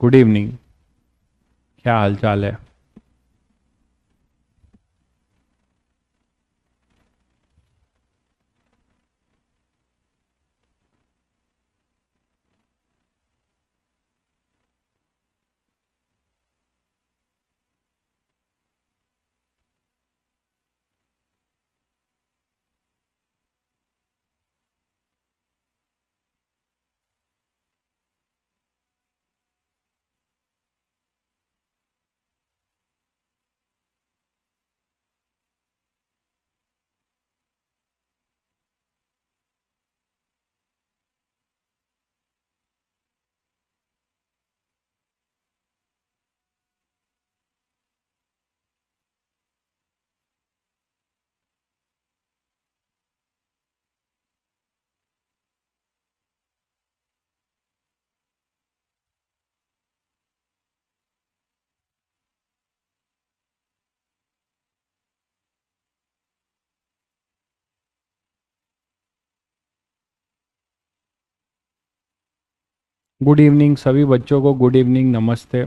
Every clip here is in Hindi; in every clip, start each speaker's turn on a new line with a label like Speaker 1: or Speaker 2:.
Speaker 1: Good evening. क्या हाल चाल है? गुड इवनिंग सभी बच्चों को। गुड इवनिंग, नमस्ते।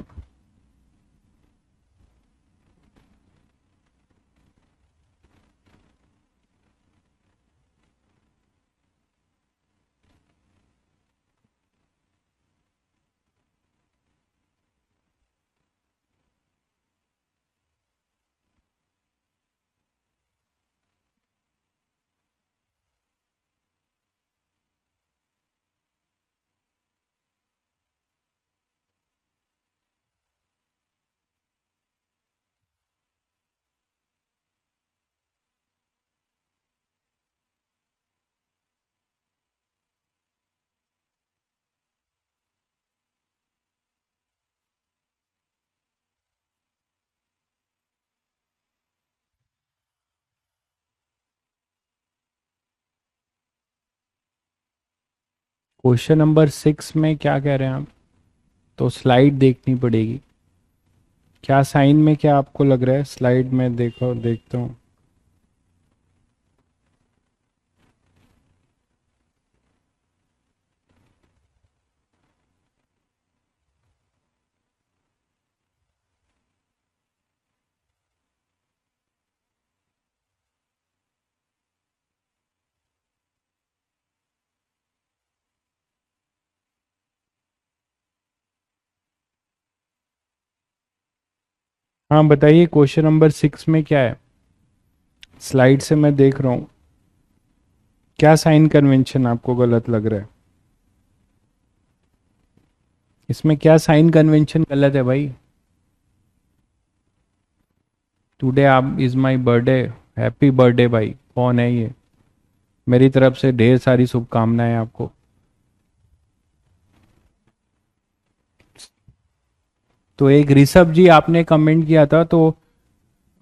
Speaker 1: क्वेश्चन नंबर 6 में क्या कह रहे हैं आप? तो स्लाइड देखनी पड़ेगी। क्या साइन में क्या आपको लग रहा है? स्लाइड में देखो, देखता हूँ। हाँ बताइए, क्वेश्चन नंबर 6 में क्या है? स्लाइड से मैं देख रहा हूँ। क्या साइन कन्वेंशन आपको गलत लग रहा है? इसमें क्या साइन कन्वेंशन गलत है भाई? टुडे आप is my birthday. Happy birthday भाई। कौन है ये? मेरी तरफ से ढेर सारी शुभकामनाएं आपको। तो एक ऋषभ जी आपने कमेंट किया था, तो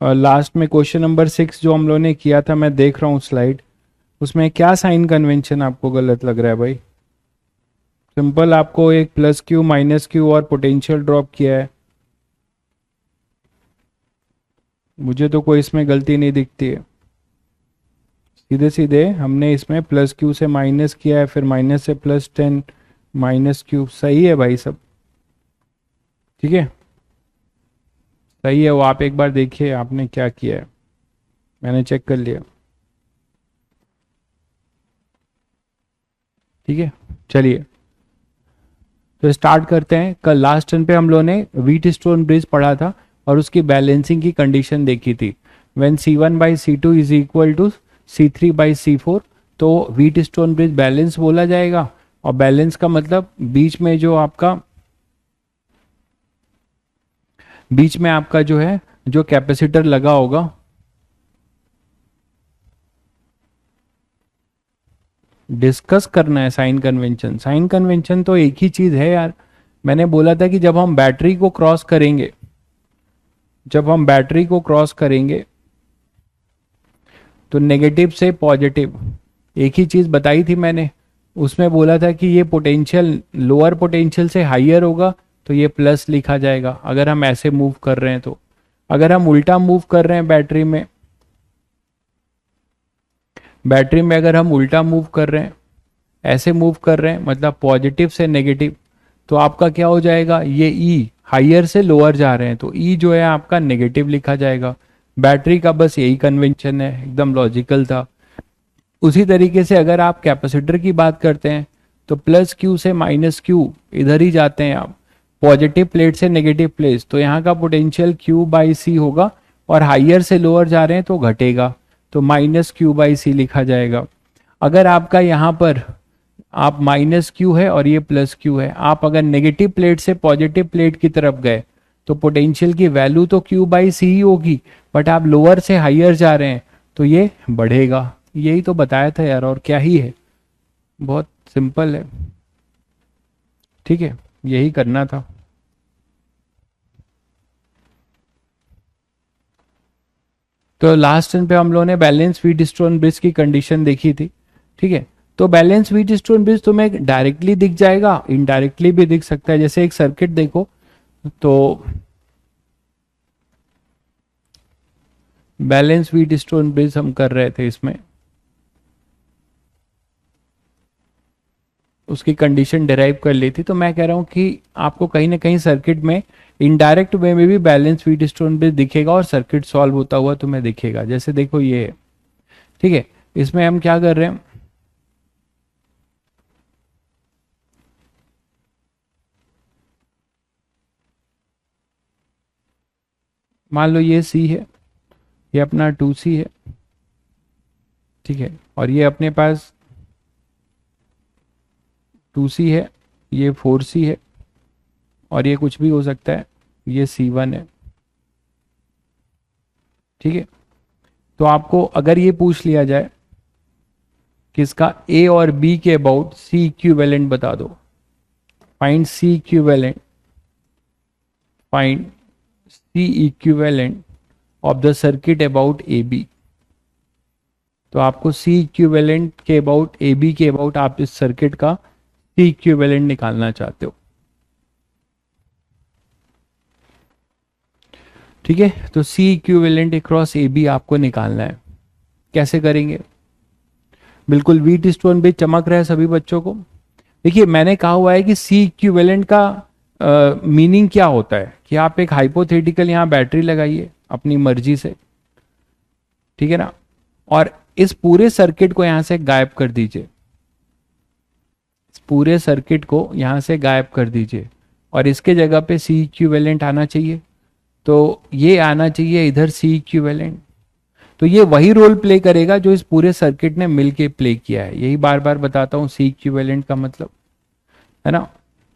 Speaker 1: लास्ट में क्वेश्चन नंबर 6 जो हम लोगों ने किया था, मैं देख रहा हूँ स्लाइड। उसमें क्या साइन कन्वेंशन आपको गलत लग रहा है भाई? सिंपल, आपको एक प्लस क्यू माइनस क्यू और पोटेंशियल ड्रॉप किया है। मुझे तो कोई इसमें गलती नहीं दिखती है। सीधे सीधे हमने इसमें प्लस क्यू से माइनस किया है, फिर माइनस से +10, माइनस क्यू। सही है भाई सब। ठीक है, सही है वो। आप एक बार देखिए आपने क्या किया है। मैंने चेक कर लिया। ठीक है, चलिए तो स्टार्ट करते हैं। कल लास्ट टर्न पे हम लोगों ने व्हीट स्टोन ब्रिज पढ़ा था और उसकी बैलेंसिंग की कंडीशन देखी थी। When C1/C2 is equal to C3/C4, तो व्हीट स्टोन ब्रिज बैलेंस बोला जाएगा। और बैलेंस का मतलब बीच में आपका जो है, जो कैपेसिटर लगा होगा। डिस्कस करना है साइन कन्वेंशन। साइन कन्वेंशन तो एक ही चीज है यार। मैंने बोला था कि जब हम बैटरी को क्रॉस करेंगे तो नेगेटिव से पॉजिटिव, एक ही चीज बताई थी मैंने। उसमें बोला था कि ये पोटेंशियल लोअर पोटेंशियल से हाईयर होगा, तो ये प्लस लिखा जाएगा अगर हम ऐसे मूव कर रहे हैं तो। अगर हम उल्टा मूव कर रहे हैं बैटरी में अगर हम उल्टा मूव कर रहे हैं, ऐसे मूव कर रहे हैं, मतलब पॉजिटिव से नेगेटिव, तो आपका क्या हो जाएगा, ये ई हायर से लोअर जा रहे हैं तो ई जो है आपका नेगेटिव लिखा जाएगा। बैटरी का बस यही कन्वेंशन है, एकदम लॉजिकल था। उसी तरीके से अगर आप कैपेसिटर की बात करते हैं तो प्लस क्यू से माइनस क्यू इधर ही जाते हैं आप, पॉजिटिव प्लेट से नेगेटिव प्लेट, तो यहाँ का पोटेंशियल क्यू बाई सी होगा और हाइयर से लोअर जा रहे हैं तो घटेगा, तो माइनस क्यू बाई सी लिखा जाएगा। अगर आपका यहाँ पर आप माइनस क्यू है और ये प्लस क्यू है, आप अगर नेगेटिव प्लेट से पॉजिटिव प्लेट की तरफ गए तो पोटेंशियल की वैल्यू तो क्यू बाई सी ही होगी, बट आप लोअर से हाइयर जा रहे हैं तो ये बढ़ेगा। यही तो बताया था यार, और क्या ही है, बहुत सिंपल है। ठीक है, यही करना था। तो लास्ट टर्न पे हम लोगों ने बैलेंस व्हीटस्टोन ब्रिज की कंडीशन देखी थी। ठीक है, तो बैलेंस व्हीटस्टोन ब्रिज तुम्हें डायरेक्टली दिख जाएगा, इनडायरेक्टली भी दिख सकता है। जैसे एक सर्किट देखो, तो बैलेंस व्हीटस्टोन ब्रिज हम कर रहे थे, इसमें उसकी कंडीशन डिराइव कर ली थी। तो मैं कह रहा हूं कि आपको कहीं ना कहीं सर्किट में इनडायरेक्ट वे में भी बैलेंस व्हीटस्टोन ब्रिज दिखेगा और सर्किट सॉल्व होता हुआ तुम्हें दिखेगा। जैसे देखो ये है, ठीक है, इसमें हम क्या कर रहे हैं, मान लो ये सी है, ये अपना 2C है, ठीक है, और ये अपने पास 2C है, ये 4C है, और ये कुछ भी हो सकता है, ये C1 है। ठीक है, तो आपको अगर ये पूछ लिया जाए कि इसका ए और बी के अबाउट सी इक्विवेलेंट बता दो, find C equivalent, find C equivalent of the circuit about A B, तो आपको सी इक्विवेलेंट के अबाउट ए बी के अबाउट आप इस सर्किट का सी इक्विवेलेंट निकालना चाहते हो। ठीक है, तो C equivalent across A B आपको निकालना है। कैसे करेंगे, बिल्कुल व्हीट स्टोन भी चमक रहा है सभी बच्चों को। देखिए मैंने कहा हुआ है कि सी इक्विवेलेंट का मीनिंग क्या होता है कि आप एक हाइपोथेटिकल यहाँ बैटरी लगाइए अपनी मर्जी से, ठीक है ना, और इस पूरे सर्किट को यहां से गायब कर दीजिए, इस पूरे सर्किट को यहां से गायब कर दीजिए और इसके जगह पे सी इक्विवेलेंट आना चाहिए। तो ये आना चाहिए इधर सी इक्विवेलेंट, तो ये वही रोल प्ले करेगा जो इस पूरे सर्किट ने मिलके प्ले किया है। यही बार बार बताता हूं सी इक्विवेलेंट का मतलब, है ना।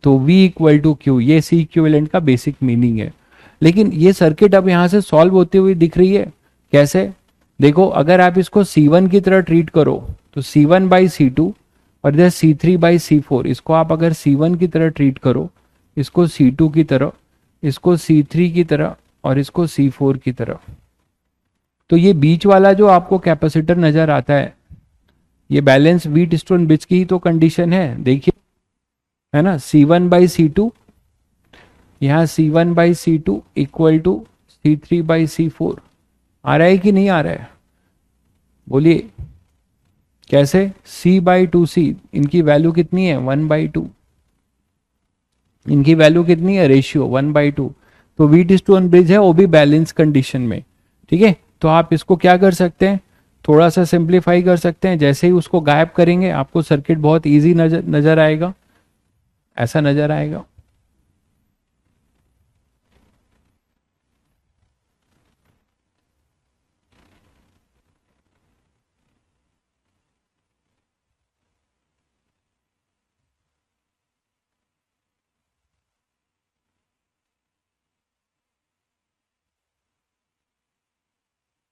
Speaker 1: तो V इक्वल टू क्यू, ये सी इक्विवेलेंट का बेसिक मीनिंग है। लेकिन ये सर्किट अब यहां से सॉल्व होती हुई दिख रही है, कैसे, देखो अगर आप इसको C1 की तरह ट्रीट करो तो C1 बाई C2 और इधर C3 बाई C4, इसको आप अगर C1 की तरह ट्रीट करो, इसको C2 की तरह, इसको C3 की तरह और इसको C4 की तरह, तो ये बीच वाला जो आपको कैपेसिटर नजर आता है, ये बैलेंस व्हीट स्टोन ब्रिज की ही तो कंडीशन है। देखिए, है ना, C1 बाई C2, यहाँ C1 by C2 equal to C3 by C4, आ रहा है कि नहीं आ रहा है, बोलिए कैसे। C बाई 2C, इनकी वैल्यू कितनी है, 1/2, इनकी वैल्यू कितनी है, रेशियो 1/2। तो व्हीट स्टोन ब्रिज है वो भी बैलेंस कंडीशन में। ठीक है, तो आप इसको क्या कर सकते हैं, थोड़ा सा सिंप्लीफाई कर सकते हैं। जैसे ही उसको गायब करेंगे आपको सर्किट बहुत इजी नजर आएगा, ऐसा नजर आएगा।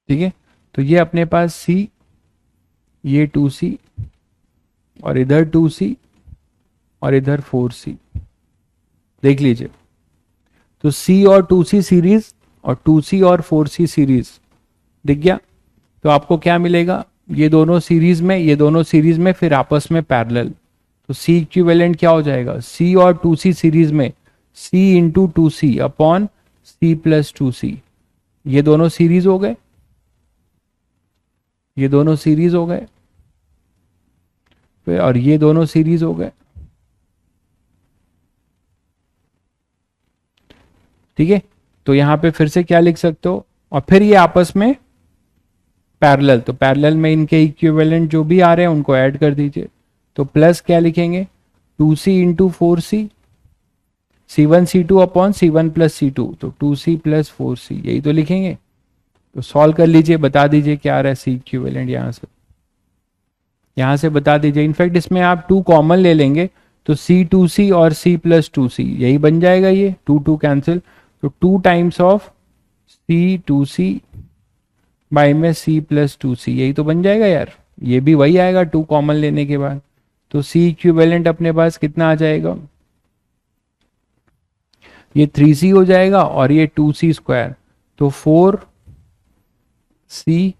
Speaker 1: ठीक है, तो ये अपने पास C, ये 2C और इधर 2C और इधर 4C, देख लीजिए। तो C और 2C सीरीज और 2C और 4C सीरीज दिख गया। तो आपको क्या मिलेगा, ये दोनों सीरीज में, ये दोनों सीरीज में फिर आपस में पैरेलल, तो C इक्विवेलेंट क्या हो जाएगा, C और 2C सीरीज में C into 2C upon C plus 2C, ये दोनों सीरीज हो गए, ये दोनों सीरीज हो गए, और ये दोनों सीरीज हो गए। ठीक है, तो यहाँ पे फिर से क्या लिख सकते हो, और फिर ये आपस में पैरेलल, तो पैरेलल में इनके इक्विवेलेंट जो भी आ रहे हैं उनको ऐड कर दीजिए। तो प्लस क्या लिखेंगे, 2c into 4c, C1 C2 upon C1 + C2, तो 2c + 4c, यही तो लिखेंगे। तो सॉल्व कर लीजिए, बता दीजिए क्या आ रहा है सी इक्विवेलेंट, यहाँ से बता दीजिए। इनफैक्ट इसमें आप 2 कॉमन ले लेंगे तो C2c और C + 2c यही बन जाएगा, ये 2 2 कैंसिल, तो 2 टाइम्स ऑफ C2c बाई में C + 2c, यही तो बन जाएगा यार, ये भी वही आएगा 2 कॉमन लेने के बाद। तो C इक्विवेलेंट अपने पास कितना आ जाएगा, ये 3c हो जाएगा और ये 2c², तो 4c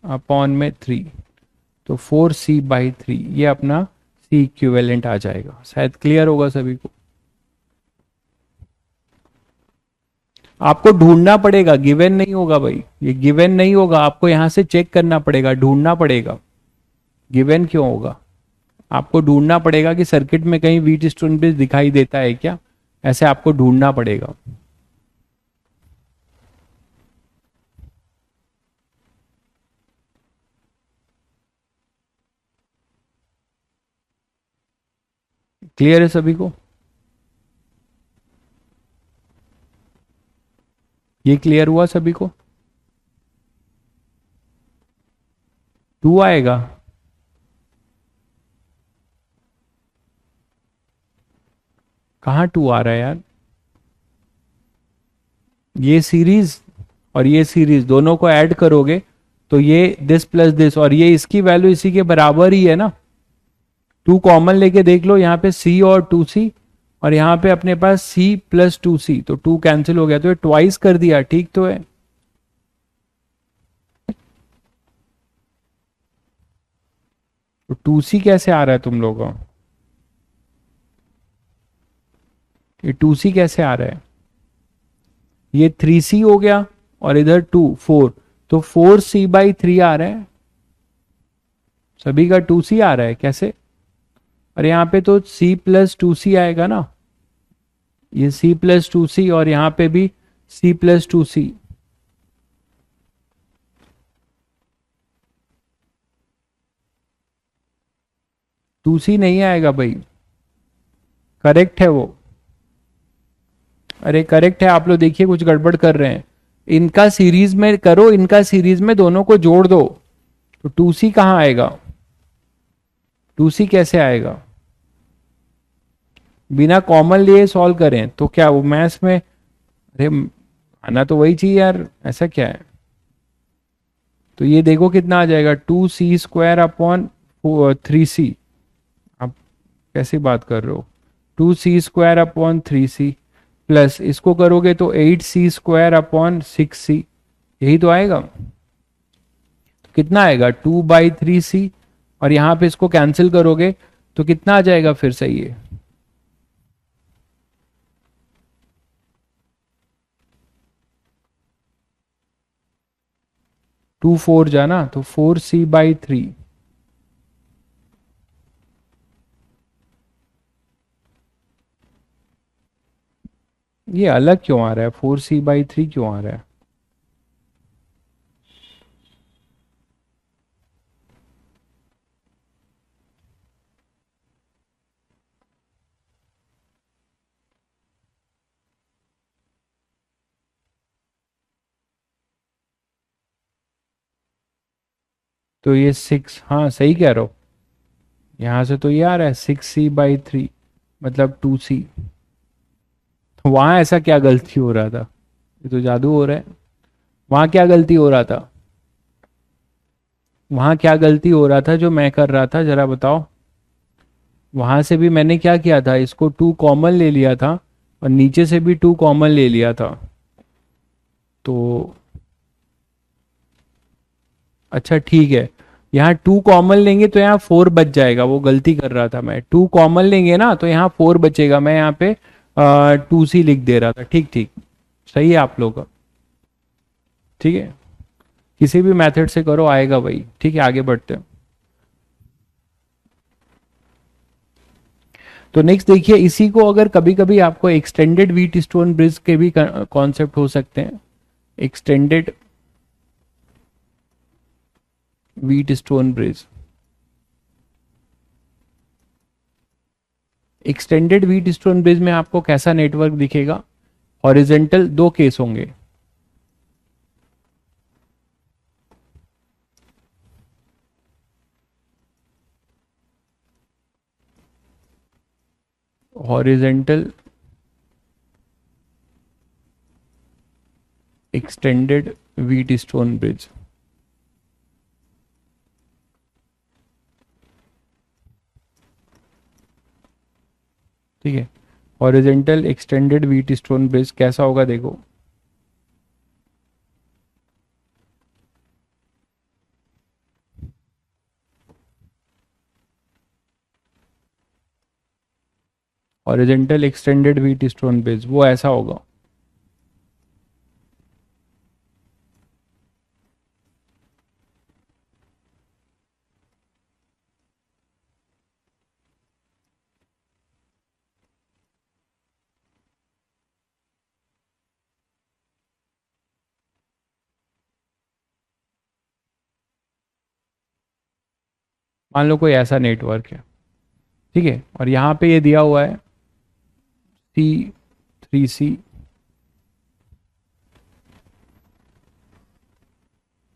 Speaker 1: अपॉन में 3, तो 4c/3 ये अपना C इक्विवेलेंट आ जाएगा। शायद क्लियर होगा सभी को। आपको ढूंढना पड़ेगा, गिवन नहीं होगा भाई, ये गिवन नहीं होगा, आपको यहां से चेक करना पड़ेगा, ढूंढना पड़ेगा। गिवन क्यों होगा, आपको ढूंढना पड़ेगा कि सर्किट में कहीं व्हीटस्टोन ब्रिज दिखाई देता है क्या, ऐसे आपको ढूंढना पड़ेगा। क्लियर है सभी को, ये क्लियर हुआ सभी को। 2 आएगा, कहाँ 2 आ रहा है यार, ये सीरीज और ये सीरीज दोनों को ऐड करोगे तो ये दिस प्लस दिस, और ये इसकी वैल्यू इसी के बराबर ही है ना। 2 कॉमन लेके देख लो, यहाँ पे C और 2c, और यहाँ पे अपने पास C + 2c, तो 2 कैंसिल हो गया, तो ये ट्वाइस कर दिया, ठीक तो है। तो 2c कैसे आ रहा है तुम लोगों को, ये 2c कैसे आ रहा है, ये 3c हो गया और इधर 2 4, तो 4c/3 आ रहा है, सभी का 2c आ रहा है कैसे, और यहाँ पे तो C + 2c आएगा ना, ये C + 2c और यहाँ पे भी C + 2c, 2c नहीं आएगा भाई, करेक्ट है वो, अरे करेक्ट है, आप लोग देखिए कुछ गड़बड़ कर रहे हैं, इनका सीरीज में करो, इनका सीरीज में दोनों को जोड़ दो, तो 2c कहाँ आएगा, 2c कैसे आएगा, बिना कॉमन लिए सॉल्व करें तो क्या वो मैथ्स में, अरे आना तो वही चाहिए यार, ऐसा क्या है। तो ये देखो कितना आ जाएगा, 2c² अपॉन 3c, आप कैसी बात कर रहे हो, 2c² अपॉन 3c, प्लस इसको करोगे तो 8c² अपॉन 6c, यही तो आएगा। तो कितना आएगा 2/3c, और यहां पे इसको कैंसिल करोगे तो कितना आ जाएगा फिर से, ये 2 4 जाना, तो 4c/3, ये अलग क्यों आ रहा है, 4c/3 क्यों आ रहा है, तो ये 6, हाँ सही कह रहे हो, यहां से तो ये आ रहा है 6c/3 मतलब 2c, वहां ऐसा क्या गलती हो रहा था, ये तो जादू हो रहा है, वहां क्या गलती हो रहा था, वहां क्या गलती हो रहा था जो मैं कर रहा था, जरा बताओ। वहां से भी मैंने क्या किया था, इसको 2 कॉमन ले लिया था और नीचे से भी 2 कॉमन ले लिया था, तो अच्छा ठीक है, यहाँ 2 कॉमन लेंगे तो यहाँ 4 बच जाएगा, वो गलती कर रहा था मैं, 2 कॉमन लेंगे ना तो यहाँ 4 बचेगा, मैं यहाँ पे 2c लिख दे रहा था, ठीक ठीक, सही है आप लोग का, ठीक है, किसी भी मेथड से करो आएगा भाई, ठीक है आगे बढ़ते हैं। तो नेक्स्ट देखिए, इसी को अगर कभी कभी आपको एक्सटेंडेड व्हीट स्टोन ब्रिज के भी कॉन्सेप्ट हो सकते हैं। Extended wheat stone bridge, extended wheat stone bridge में आपको कैसा नेटवर्क दिखेगा? हॉरिजेंटल दो केस होंगे, horizontal extended wheat stone bridge, ठीक है। Horizontal extended wheat stone bridge कैसा होगा देखो, horizontal extended wheat stone bridge वो ऐसा होगा। मान लो कोई ऐसा नेटवर्क है, ठीक है, और यहाँ पे ये दिया हुआ है C3C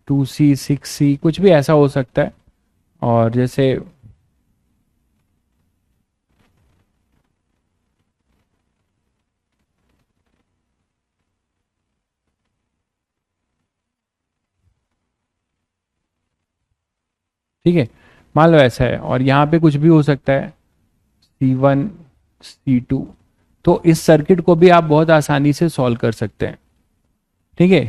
Speaker 1: 2C 6C कुछ भी ऐसा हो सकता है। और जैसे ठीक है, मान लो ऐसा है, और यहाँ पे कुछ भी हो सकता है C1 C2। तो इस सर्किट को भी आप बहुत आसानी से सॉल्व कर सकते हैं, ठीक है।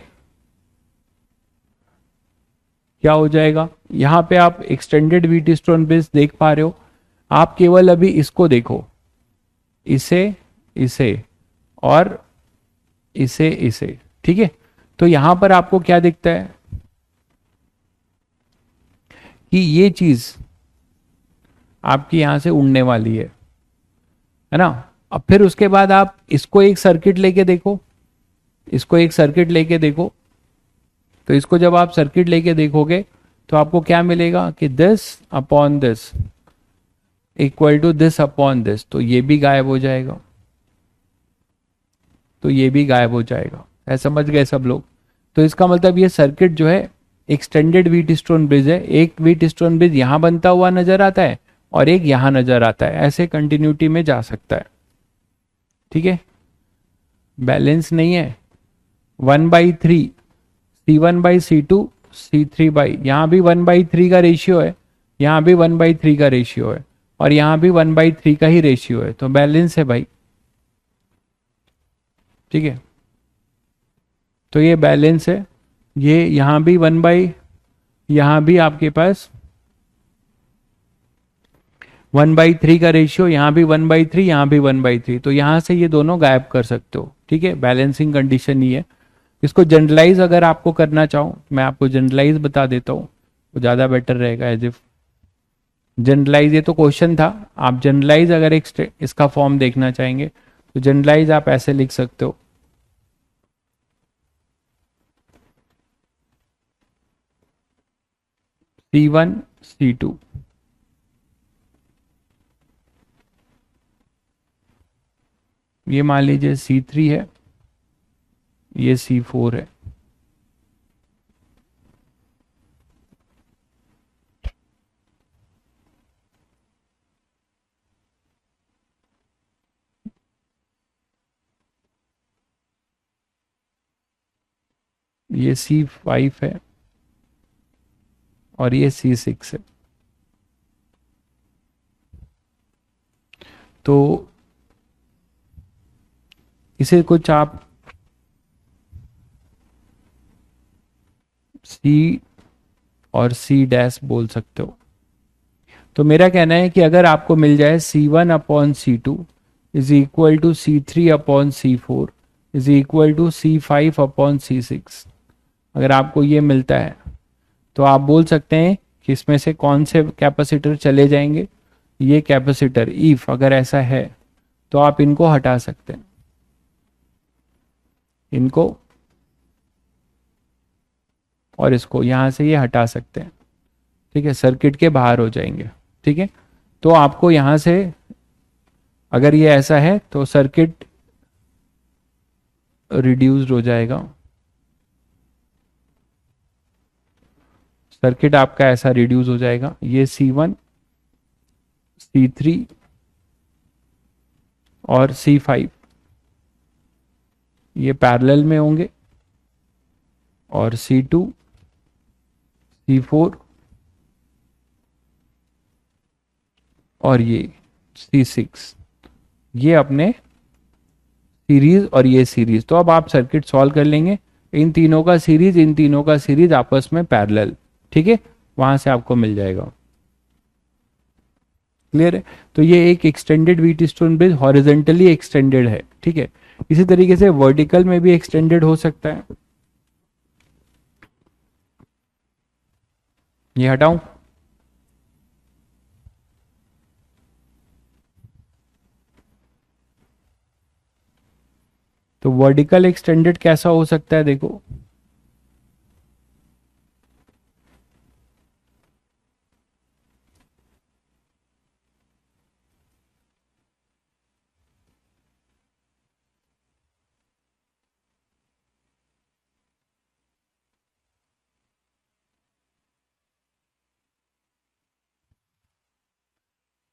Speaker 1: क्या हो जाएगा, यहाँ पे आप एक्सटेंडेड व्हीट स्टोन ब्रिज देख पा रहे हो। आप केवल अभी इसको देखो, इसे इसे और इसे, ठीक है। तो यहां पर आपको क्या दिखता है कि ये चीज आपकी यहां से उड़ने वाली है ना। अब फिर उसके बाद आप इसको एक सर्किट लेके देखो, इसको एक सर्किट लेके देखो। तो इसको जब आप सर्किट लेके देखोगे तो आपको क्या मिलेगा कि this upon this equal to this upon this, तो ये भी गायब हो जाएगा, तो ये भी गायब हो जाएगा। ऐसा समझ गए सब लोग? तो इसका मतलब ये सर्किट जो है एक्सटेंडेड व्हीट स्टोन ब्रिज है। एक व्हीट स्टोन ब्रिज यहां बनता हुआ नजर आता है और एक यहां नजर आता है, ऐसे कंटिन्यूटी में जा सकता है, ठीक है। बैलेंस नहीं है, 1/3 C1/C2 C3 यहां भी 1/3 का रेशियो है, यहां भी 1/3 का रेशियो है, और यहां भी 1/3 का ही रेशियो है, तो बैलेंस है भाई, ठीक है। तो ये बैलेंस है, ये यहां भी यहां भी आपके पास 1/3 का रेशियो, यहां भी 1/3, यहां भी 1/3, तो यहां से ये दोनों गायब कर सकते हो, ठीक है। बैलेंसिंग कंडीशन ही है। इसको जनरलाइज अगर आपको करना चाहो, मैं आपको जनरलाइज बता देता हूँ, वो ज़्यादा बेटर रहेगा। एज इफ जनरलाइज, ये तो क्वेश्चन था, आप जनरलाइज अगर एक इसका फॉर्म देखना चाहेंगे तो जनरलाइज आप ऐसे लिख सकते हो, C1 C2, ये मान लीजिए C3 है, ये C4 है, ये C5 है, और ये C6 है। तो इसे कुछ आप C और C' बोल सकते हो। तो मेरा कहना है कि अगर आपको मिल जाए C1/C2 is equal to C3/C4 is equal to C5/C6, अगर आपको ये मिलता है तो आप बोल सकते हैं कि इसमें से कौन से कैपेसिटर चले जाएंगे। ये कैपेसिटर, इफ अगर ऐसा है तो आप इनको हटा सकते हैं, इनको और इसको यहां से ये हटा सकते हैं। ठीक है, सर्किट के बाहर हो जाएंगे। ठीक है, तो आपको यहां से अगर ये ऐसा है तो सर्किट रिड्यूस्ड हो जाएगा, सर्किट आपका ऐसा रिड्यूस हो जाएगा। ये C1 C3 और C5 ये पैरेलल में होंगे, और C2 C4 और ये C6 ये अपने सीरीज, और ये सीरीज। तो अब आप सर्किट सॉल्व कर लेंगे, इन तीनों का सीरीज, इन तीनों का सीरीज आपस में पैरेलल। ठीक है, वहां से आपको मिल जाएगा। क्लियर है? तो ये एक extended Wheatstone bridge horizontally extended है। ठीक है, इसी तरीके से वर्टिकल में भी एक्सटेंडेड हो सकता है। ये हटाऊं? तो वर्टिकल एक्सटेंडेड कैसा हो सकता है, देखो।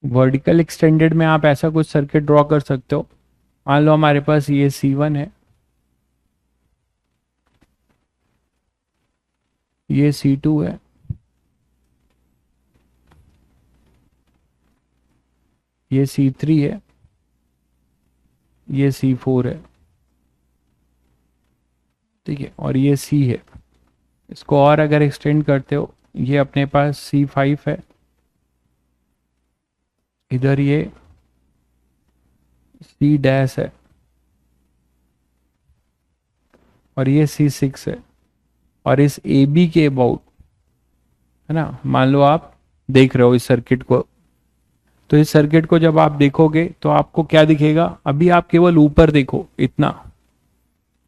Speaker 1: वर्टिकल एक्सटेंडेड में आप ऐसा कुछ सर्किट ड्रॉ कर सकते हो। मान लो हमारे पास ये C1 है, ये C2 है, ये C3 है, ये C4 है। ठीक है, और ये C है। इसको और अगर एक्सटेंड करते हो, ये अपने पास C5 है, इधर ये C डैश है, और ये C6 है, और इस AB के अबाउट, है ना, मान लो आप देख रहे हो इस सर्किट को, तो इस सर्किट को जब आप देखोगे तो आपको क्या दिखेगा, अभी आप केवल ऊपर देखो, इतना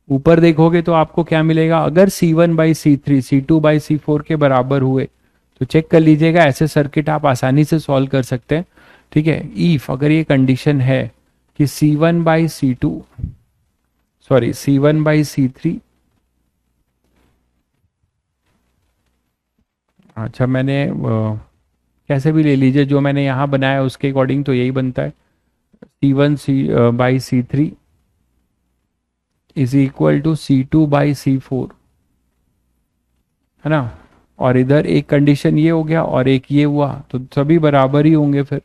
Speaker 1: ऊपर देखोगे तो आपको क्या मिलेगा, अगर C1/C3 C2/C4 के बराबर हुए तो चेक कर लीजिएगा, ऐसे सर्किट आप आसानी से सॉल्व कर सकते हैं। ठीक है, इफ अगर ये कंडीशन है कि C1/C2 सॉरी C1/C3, अच्छा मैंने कैसे भी ले लीजिए, जो मैंने यहाँ बनाया उसके अकॉर्डिंग तो यही बनता है, C1/C3 is equal to C2/C4, है ना। और इधर एक कंडीशन ये हो गया और एक ये हुआ, तो सभी बराबर ही होंगे फिर।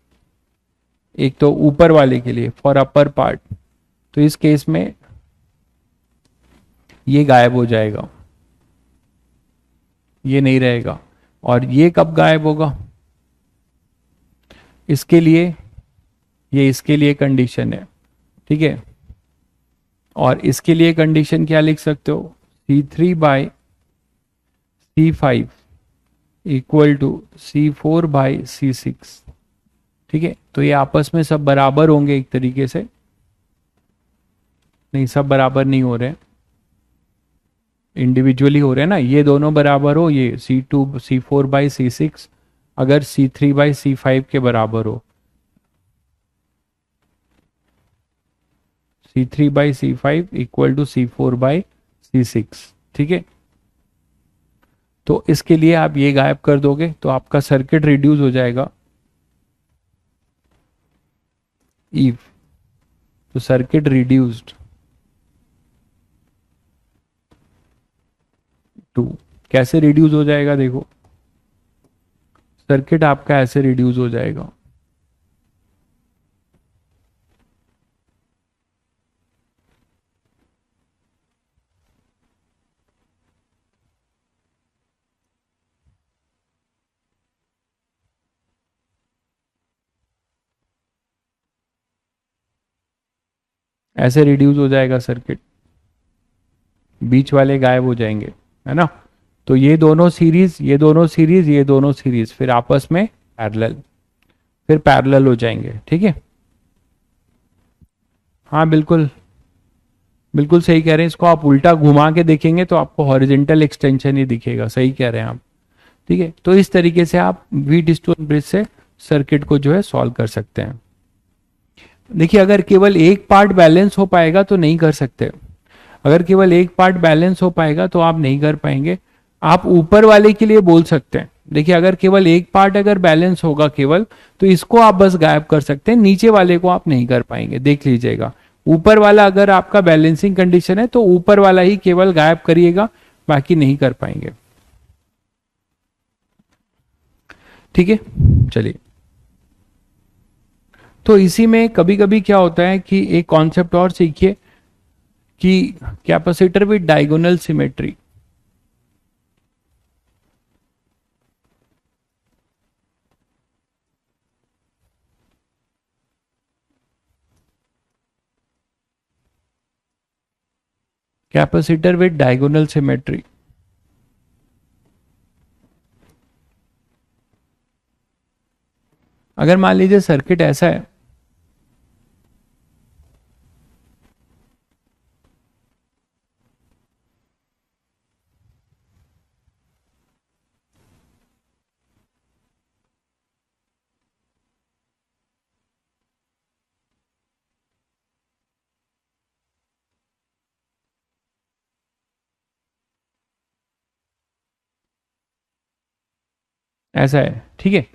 Speaker 1: एक तो ऊपर वाले के लिए फॉर अपर पार्ट, तो इस केस में ये गायब हो जाएगा, ये नहीं रहेगा। और ये कब गायब होगा, इसके लिए, ये इसके लिए कंडीशन है। ठीक है, और इसके लिए कंडीशन क्या लिख सकते हो, C3/C5 इक्वल टू C4/C6। ठीक है, तो ये आपस में सब बराबर होंगे एक तरीके से, नहीं सब बराबर नहीं हो रहे हैं, इंडिविजुअली हो रहे हैं ना, ये दोनों बराबर हो, ये C4/C6 अगर C3/C5 के बराबर हो, C3/C5 इक्वल टू C4/C6। ठीक है, तो इसके लिए आप ये गायब कर दोगे तो आपका सर्किट रिड्यूस हो जाएगा। इफ तो सर्किट रिड्यूस्ड टू, कैसे रिड्यूस हो जाएगा, देखो सर्किट आपका ऐसे रिड्यूस हो जाएगा। ऐसे रिड्यूस हो जाएगा सर्किट, बीच वाले गायब हो जाएंगे, है ना। तो ये दोनों सीरीज, ये दोनों सीरीज, ये दोनों सीरीज फिर आपस में पैरेलल। फिर पैरेलल हो जाएंगे, ठीक है। हाँ बिल्कुल, बिल्कुल सही कह रहे हैं, इसको आप उल्टा घुमा के देखेंगे तो आपको हॉरिजेंटल एक्सटेंशन ही दिखेगा, सही कह रहे हैं आप, ठीक है। तो इस तरीके से आप व्हीट स्टोन ब्रिज से सर्किट को जो है सॉल्व कर सकते हैं। देखिए अगर केवल एक पार्ट बैलेंस हो पाएगा तो नहीं कर सकते, अगर केवल एक पार्ट बैलेंस हो पाएगा तो आप नहीं कर पाएंगे। आप ऊपर वाले के लिए बोल सकते हैं, देखिए अगर केवल एक पार्ट अगर बैलेंस होगा केवल, तो इसको आप बस गायब कर सकते हैं, नीचे वाले को आप नहीं कर पाएंगे, देख लीजिएगा। ऊपर वाला अगर आपका बैलेंसिंग कंडीशन है तो ऊपर वाला ही केवल गायब करिएगा, बाकी नहीं कर पाएंगे, ठीक है। चलिए, तो इसी में कभी कभी क्या होता है कि एक कॉन्सेप्ट और सीखिए कि capacitor with diagonal symmetry, capacitor with diagonal symmetry. अगर मान लीजिए सर्किट ऐसा है, ऐसा है, ठीक है।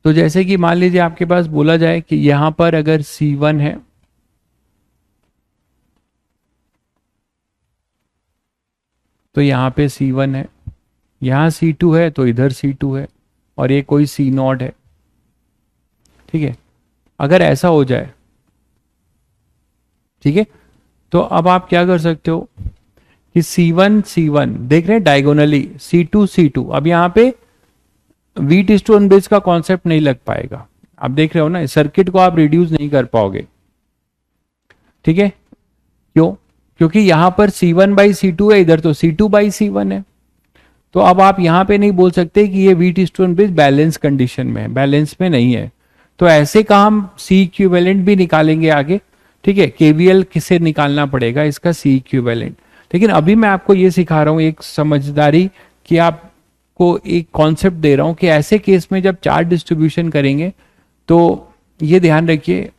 Speaker 1: तो जैसे कि मान लीजिए आपके पास बोला जाए कि यहां पर अगर C1 है, तो यहां पे C1 है, यहां C2 है तो इधर C2 है, और ये कोई C0 है, ठीक है। अगर ऐसा हो जाए, ठीक है, तो अब आप क्या कर सकते हो कि C1 C1 देख रहे हैं डायगोनली, C2 C2, अब यहां पे व्हीट स्टोन ब्रिज का कॉन्सेप्ट नहीं लग पाएगा, आप देख रहे हो ना, सर्किट को आप रिड्यूस नहीं कर पाओगे, ठीक है। क्यों? क्योंकि यहां पर C1/C2 है, इधर तो C2/C1 है। तो अब आप यहां पे नहीं बोल सकते कि ये wheat stone bridge balance condition में है, बैलेंस में नहीं है। तो ऐसे का हम सी इक्विवेलेंट भी निकालेंगे आगे, ठीक है। केवीएल किसे निकालना पड़ेगा इसका सी इक्विवेलेंट, लेकिन अभी मैं आपको ये सिखा रहा हूं एक समझदारी, कि आपको एक कॉन्सेप्ट दे रहा हूं कि ऐसे केस में जब चार्ज डिस्ट्रीब्यूशन करेंगे तो ये ध्यान रखिए,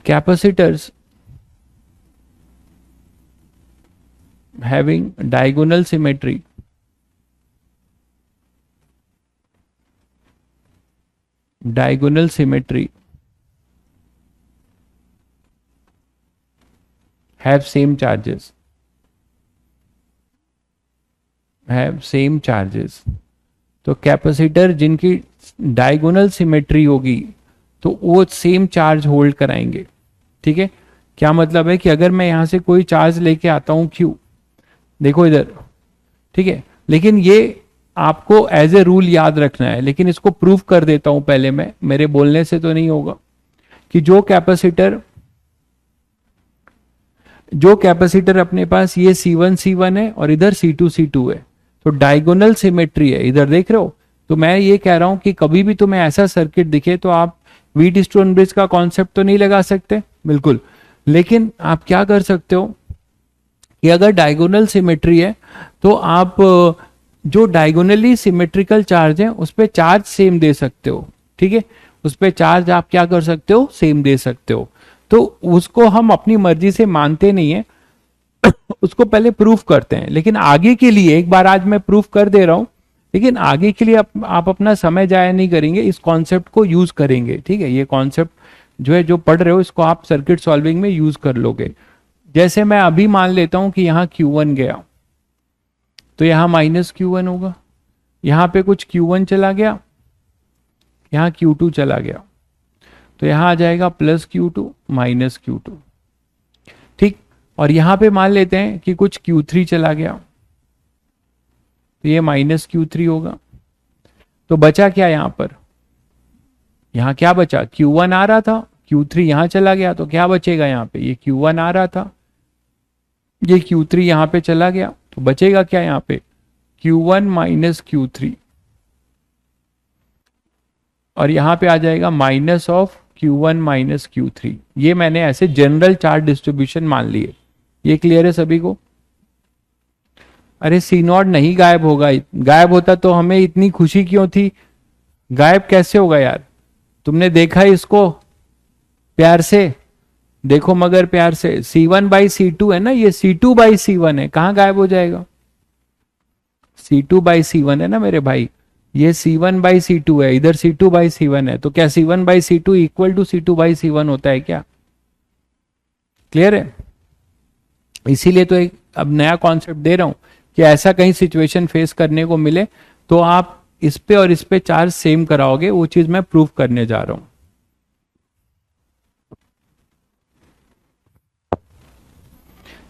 Speaker 1: capacitors having diagonal symmetry diagonal symmetry have same charges, have same charges। तो कैपेसिटर जिनकी डायगोनल सिमेट्री होगी तो वो सेम चार्ज होल्ड कराएंगे, ठीक है। क्या मतलब है कि अगर मैं यहां से कोई चार्ज लेके आता हूं Q, देखो इधर, ठीक है, लेकिन ये आपको एज ए रूल याद रखना है, लेकिन इसको प्रूव कर देता हूं पहले मैं, मेरे बोलने से तो नहीं होगा, कि जो कैपेसिटर अपने पास ये C1 C1 है और इधर C2 C2 है, तो डायगोनल सिमेट्री है, इधर देख रहे हो। तो मैं ये कह रहा हूं कि कभी भी तुम्हें ऐसा सर्किट दिखे तो आप व्हीट स्टोन ब्रिज का कॉन्सेप्ट तो नहीं लगा सकते, बिल्कुल, लेकिन आप क्या कर सकते हो कि अगर डायगोनल सिमेट्री है तो आप जो डायगोनली सिमेट्रिकल चार्ज है उस पर चार्ज सेम दे सकते हो, ठीक है। उस पर चार्ज आप क्या कर सकते हो, सेम दे सकते हो। तो उसको हम अपनी मर्जी से मानते नहीं है उसको पहले प्रूफ करते हैं, लेकिन आगे के लिए एक बार आज मैं प्रूफ कर दे रहा हूं, लेकिन आगे के लिए आप अपना समय जाया नहीं करेंगे, इस कॉन्सेप्ट को यूज करेंगे, ठीक है। ये कॉन्सेप्ट जो है जो पढ़ रहे हो इसको आप सर्किट सॉल्विंग में यूज कर लोगे। जैसे मैं अभी मान लेता हूं कि यहां Q1 गया तो यहां -Q1 होगा, यहां पे कुछ Q1 चला गया, यहां Q2 चला गया, तो यहां आ जाएगा +Q2 -Q2, ठीक। और यहां पे मान लेते हैं कि कुछ Q3 चला गया, तो ये -Q3 होगा। तो बचा क्या यहां पर, यहां क्या बचा, Q1 आ रहा था, Q3 यहां चला गया, तो क्या बचेगा यहां पे, ये Q1 आ रहा था, ये Q3 यहां पे चला गया, तो बचेगा क्या यहां पे, Q1 -Q3, और यहाँ पे आ जाएगा minus of Q1 minus Q3। ये मैंने ऐसे जनरल चार्ज डिस्ट्रीब्यूशन मान लिए। ये क्लियर है सभी को? अरे सी नॉट नहीं गायब होगा, गायब होता तो हमें इतनी खुशी क्यों थी? गायब कैसे होगा यार? तुमने देखा इसको प्यार से देखो, मगर प्यार से। C1/C2 है ना, ये C2/C1 है, कहां गायब हो जाएगा? C2/C1 है ना मेरे भाई, ये C1/C2 है, इधर C2/C1 है, तो क्या C1/C2 इक्वल टू C2/C1 होता है क्या? क्लियर है? इसीलिए तो एक अब नया कॉन्सेप्ट दे रहा हूं कि ऐसा कहीं सिचुएशन फेस करने को मिले तो आप इस पे और इस पे चार्ज सेम कराओगे, वो चीज मैं प्रूव करने जा रहा हूं।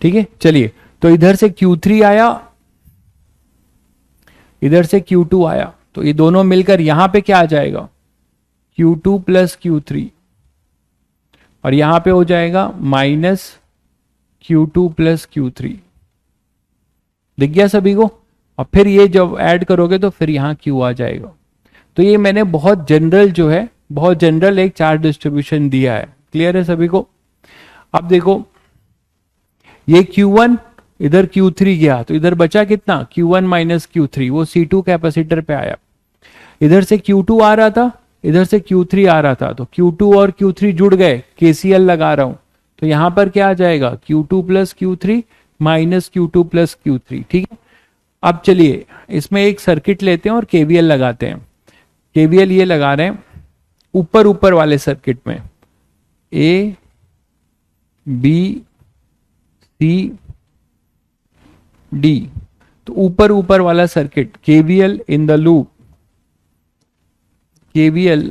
Speaker 1: ठीक है, चलिए। तो इधर से Q3 आया, इधर से Q2 आया, तो ये दोनों मिलकर यहां पे क्या आ जाएगा? Q2 प्लस Q3, और यहां पे हो जाएगा माइनस Q2 प्लस Q3। दिख गया सभी को? और फिर ये जब ऐड करोगे तो फिर यहां Q आ जाएगा। तो ये मैंने बहुत जनरल जो है, बहुत जनरल एक चार्ज डिस्ट्रीब्यूशन दिया है। क्लियर है सभी को? अब देखो, ये Q1 इधर Q3 गया, तो इधर बचा कितना? Q1 माइनस Q3, वो C2 कैपेसिटर पे आया। इधर से Q2 आ रहा था, इधर से Q3 आ रहा था, तो Q2 और Q3 जुड़ गए, KCL लगा रहा हूं, तो यहां पर क्या आ जाएगा? Q2 plus Q3 minus Q2 plus Q3। ठीक है, अब चलिए इसमें एक सर्किट लेते हैं और KVL लगाते हैं। KVL ये लगा रहे हैं ऊपर ऊपर वाले सर्किट में, A B C D, तो ऊपर ऊपर वाला circuit KVL in the loop, KVL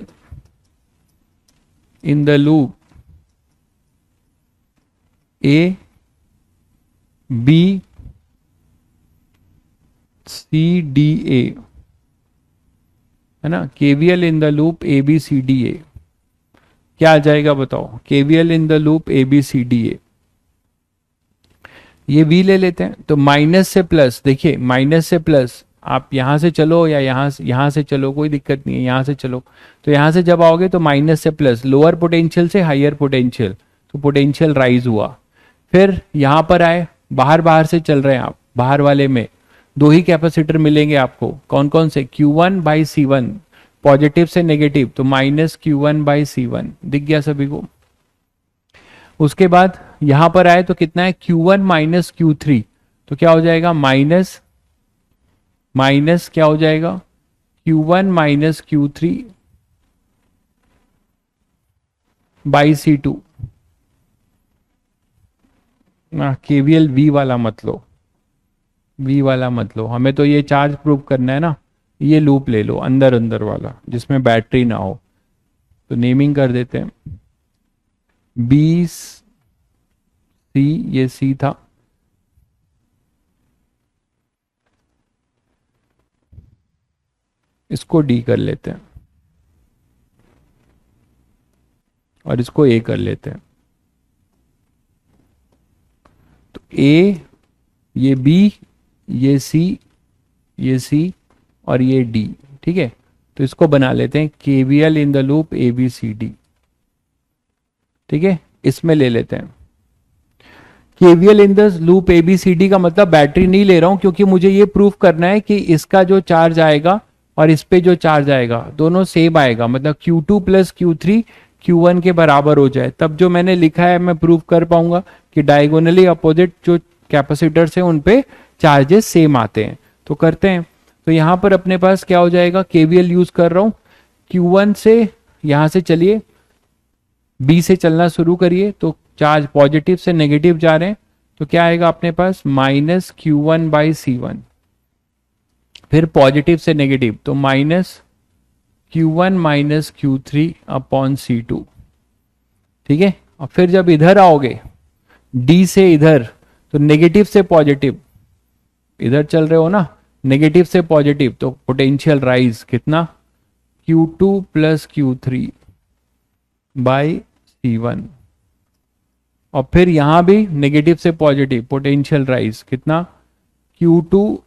Speaker 1: in the loop A B C D A, है ना? KVL in the loop A B C D A, क्या आ जाएगा बताओ? KVL in the loop A B C D A, ये V ले लेते हैं, तो माइनस से प्लस, देखिए माइनस से प्लस, आप यहां से चलो या यहां से चलो, कोई दिक्कत नहीं है, यहां से चलो। तो यहां से जब आओगे तो माइनस से प्लस, लोअर पोटेंशियल से हायर पोटेंशियल, तो पोटेंशियल राइज हुआ। फिर यहां पर आए, बाहर बाहर से चल रहे हैं आप, बाहर वाले में दो ही कैपेसिटर मिलेंगे आपको, कौन कौन से? Q1/C1, पॉजिटिव से नेगेटिव, तो माइनस Q1/C1। दिख गया सभी को? उसके बाद यहां पर आए तो कितना है? Q1 माइनस Q3, तो क्या हो जाएगा? माइनस माइनस क्या हो जाएगा? Q1 minus Q3 by C2। KVL V वाला मत लो, V वाला मत लो, हमें तो ये चार्ज प्रूव करना है ना। ये लूप ले लो अंदर अंदर वाला, जिसमें बैटरी ना हो। तो नेमिंग कर देते हैं B C, ये C था, इसको D कर लेते हैं और इसको A कर लेते हैं। तो A, ये B, ये C, ये C और ये D। ठीक है, तो इसको बना लेते हैं KVL in the loop ABCD। ठीक है, इसमें ले लेते हैं KVL in the loop ABCD का मतलब बैटरी नहीं ले रहा हूं, क्योंकि मुझे ये प्रूफ करना है कि इसका जो चार्ज आएगा और इस पे जो चार्ज आएगा दोनों सेम आएगा, मतलब Q2 प्लस Q3 Q1 के बराबर हो जाए, तब जो मैंने लिखा है मैं प्रूफ कर पाऊंगा कि डायगोनली अपोजिट जो कैपेसिटर्स हैं उन पे चार्जेस सेम आते हैं। तो करते हैं। तो यहां पर अपने पास क्या हो जाएगा? KVL यूज कर रहा हूं, Q1 से यहां से चलिए, B से चलना शुरू करिए, तो चार्ज पॉजिटिव से नेगेटिव जा रहे हैं, तो क्या आएगा अपने पास? Minus Q1/C1। फिर पॉजिटिव से नेगेटिव, तो minus Q1 minus Q3 upon C2। ठीक है, और फिर जब इधर आओगे D से इधर, तो नेगेटिव से पॉजिटिव, इधर चल रहे हो ना, नेगेटिव से पॉजिटिव, तो पोटेंशियल राइज कितना? Q2 plus Q3 by C1। और फिर यहां भी नेगेटिव से पॉजिटिव, पोटेंशियल राइज कितना? Q2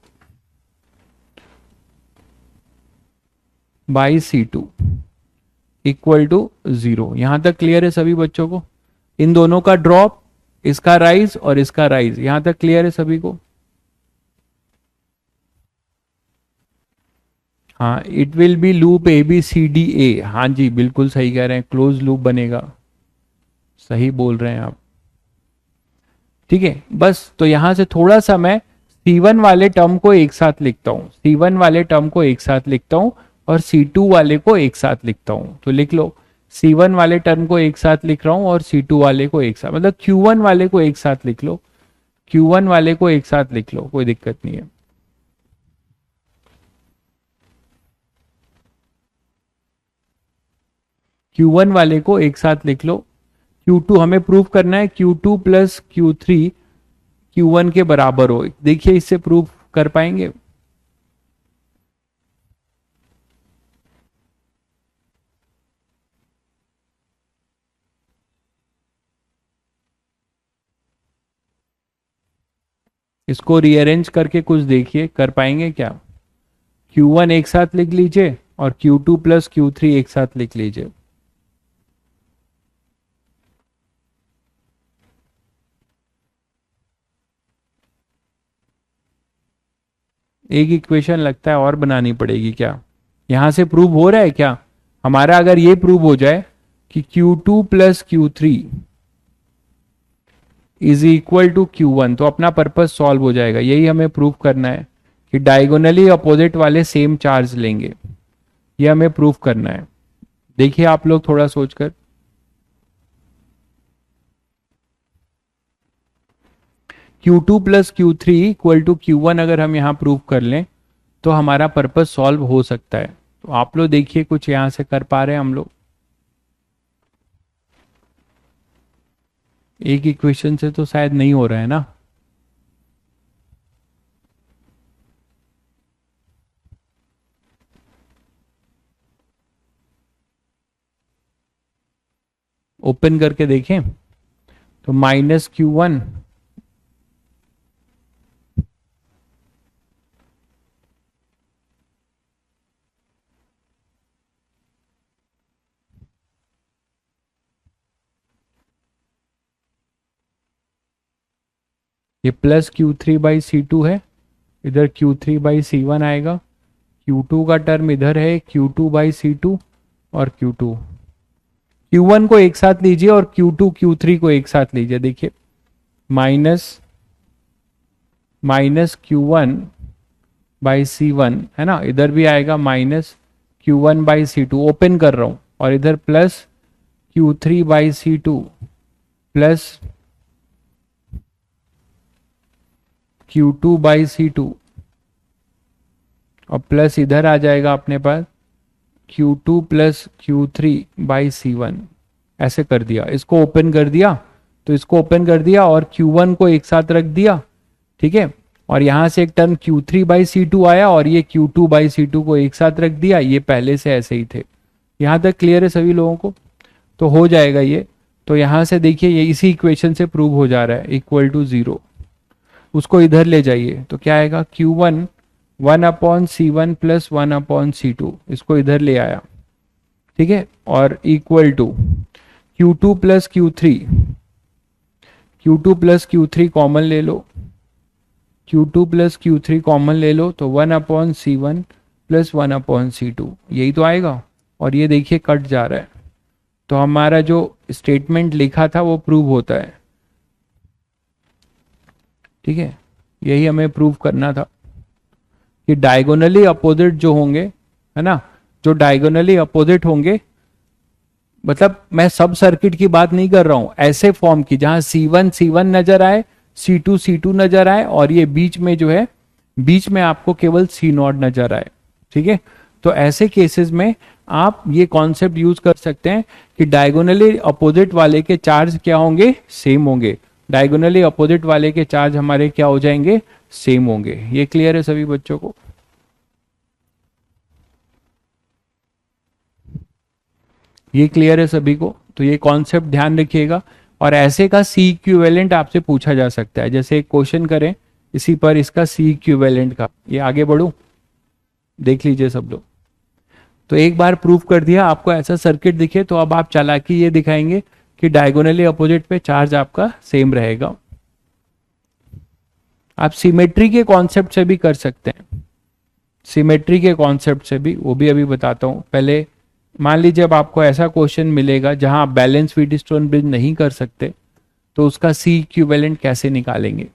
Speaker 1: by C2। Equal to 0। यहां तक क्लियर है सभी बच्चों को? इन दोनों का ड्रॉप, इसका राइज और इसका राइज, यहां तक क्लियर है सभी को? हाँ, it will be loop A B C D A. हाँ जी, बिल्कुल सही कह रहे हैं, क्लोज लूप बनेगा, सही बोल रहे हैं आप। ठीक है, बस तो यहां से थोड़ा सा मैं C1 वाले टर्म को एक साथ लिखता हूं, C1 वाले टर्म को एक साथ लिखता हूं और C2 वाले को एक साथ लिखता हूं। तो लिख लो, C1 वाले टर्म को एक साथ लिख रहा हूं और C2 वाले को एक साथ, मतलब Q1 वाले को एक साथ लिख लो, Q1 वाले को एक साथ लिख लो, कोई दिक्कत नहीं है। Q1 वाले को एक साथ लिख लो। Q2 हमें प्रूव करना है, Q2 प्लस Q3 Q1 के बराबर हो। देखिए इससे प्रूव कर पाएंगे? इसको रीअरेंज करके कुछ देखिए, कर पाएंगे क्या? Q1 एक साथ लिख लीजिए और Q2 प्लस Q3 एक साथ लिख लीजिए। एक इक्वेशन लगता है और बनानी पड़ेगी क्या? यहां से प्रूव हो रहा है क्या हमारा? अगर ये प्रूव हो जाए कि Q2 plus Q3 is equal to Q1, तो अपना पर्पस सॉल्व हो जाएगा। यही हमें प्रूव करना है कि डायगोनली अपोजिट वाले सेम चार्ज लेंगे, ये हमें प्रूव करना है। देखिए आप लोग थोड़ा सोचकर, Q2 plus Q3 equal to Q1 अगर हम यहां प्रूव कर लें तो हमारा पर्पस सॉल्व हो सकता है। तो आप लोग देखिए कुछ यहां से कर पा रहे हैं हम लोग? एक इक्वेशन से तो शायद नहीं हो रहा है ना? ओपन करके देखें तो -Q1 ये प्लस Q3 बाई C2 है, इधर Q3 बाई C1 आएगा, Q2 का टर्म इधर है Q2 बाई C2 और Q2। Q1 को एक साथ लीजिए और Q2 Q3 को एक साथ लीजिए। देखिए माइनस Q1 बाई C1 है ना, इधर भी आएगा -Q1 बाई C2, ओपन कर रहा हूं, और इधर plus Q3 by C2 plus Q2 by C2 और प्लस इधर आ जाएगा अपने पास Q2 plus Q3 by C1। ऐसे कर दिया, इसको ओपन कर दिया, तो इसको ओपन कर दिया और Q1 को एक साथ रख दिया। ठीक है, और यहां से एक टर्म Q3 बाई C2 आया और ये Q2 बाई C2 को एक साथ रख दिया, ये पहले से ऐसे ही थे। यहां तक क्लियर है सभी लोगों को? तो हो जाएगा ये। तो यहां से देखिए ये इसी इक्वेशन से प्रूव हो जा रहा है, इक्वल टू 0। उसको इधर ले जाइए तो क्या आएगा? Q1 1/C1 प्लस 1/C2, इसको इधर ले आया। ठीक है, और equal to Q2 plus Q3 common ले लो, Q2 प्लस Q3 कॉमन ले लो, तो 1/C1 प्लस 1/C2, यही तो आएगा। और ये देखिए कट जा रहा है, तो हमारा जो स्टेटमेंट लिखा था वो प्रूव होता है। ठीक है, यही हमें प्रूव करना था कि डायगोनली अपोजिट जो होंगे, है ना, जो डायगोनली अपोजिट होंगे, मतलब मैं सब सर्किट की बात नहीं कर रहा हूं, ऐसे फॉर्म की जहां C1 C1 नजर आए, C2 C2 नजर आए, और ये बीच में जो है, बीच में आपको केवल C0 नजर आए। ठीक है, तो ऐसे केसेस में आप ये कॉन्सेप्ट यूज कर सकते हैं कि डायगोनली अपोजिट वाले के चार्ज क्या होंगे? सेम होंगे। डायगोनली अपोजिट वाले के चार्ज हमारे क्या हो जाएंगे? सेम होंगे। ये क्लियर है सभी बच्चों को? ये क्लियर है सभी को? तो ये कॉन्सेप्ट ध्यान रखिएगा। और ऐसे का सी इक्विवेलेंट आपसे पूछा जा सकता है, जैसे एक क्वेश्चन करें इसी पर, इसका सी इक्विवेलेंट का। ये आगे बढ़ू, देख लीजिए सब लोग। तो एक बार प्रूव कर दिया, आपको ऐसा सर्किट दिखे तो अब आप चालाकी ये दिखाएंगे कि डायगोनली अपोजिट पे चार्ज आपका सेम रहेगा। आप सिमेट्री के कॉन्सेप्ट से भी कर सकते हैं, सिमेट्री के कॉन्सेप्ट से भी, वो भी अभी बताता हूं। पहले मान लीजिए जब आपको ऐसा क्वेश्चन मिलेगा जहां आप बैलेंस व्हीटस्टोन ब्रिज नहीं कर सकते, तो उसका सी इक्विवेलेंट कैसे निकालेंगे।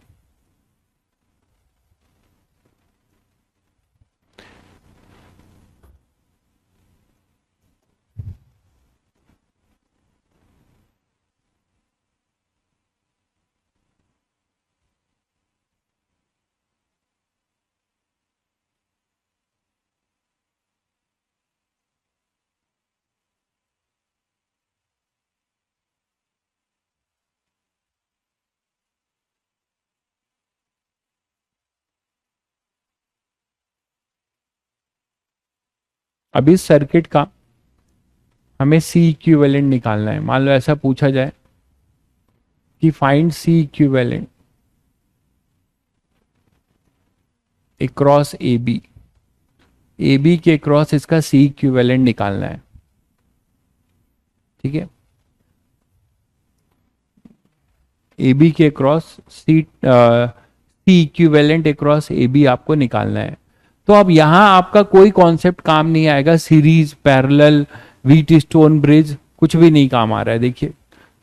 Speaker 1: अभी इस सर्किट का हमें सी इक्विवेलेंट निकालना है। मान लो ऐसा पूछा जाए कि find C equivalent across A B के अक्रॉस इसका सी इक्विवेलेंट निकालना है। ठीक है, ए बी के across C equivalent across A B आपको निकालना है। तो अब यहां आपका कोई कॉन्सेप्ट काम नहीं आएगा, सीरीज, पैरेलल, व्हीटस्टोन ब्रिज, कुछ भी नहीं काम आ रहा है। देखिए,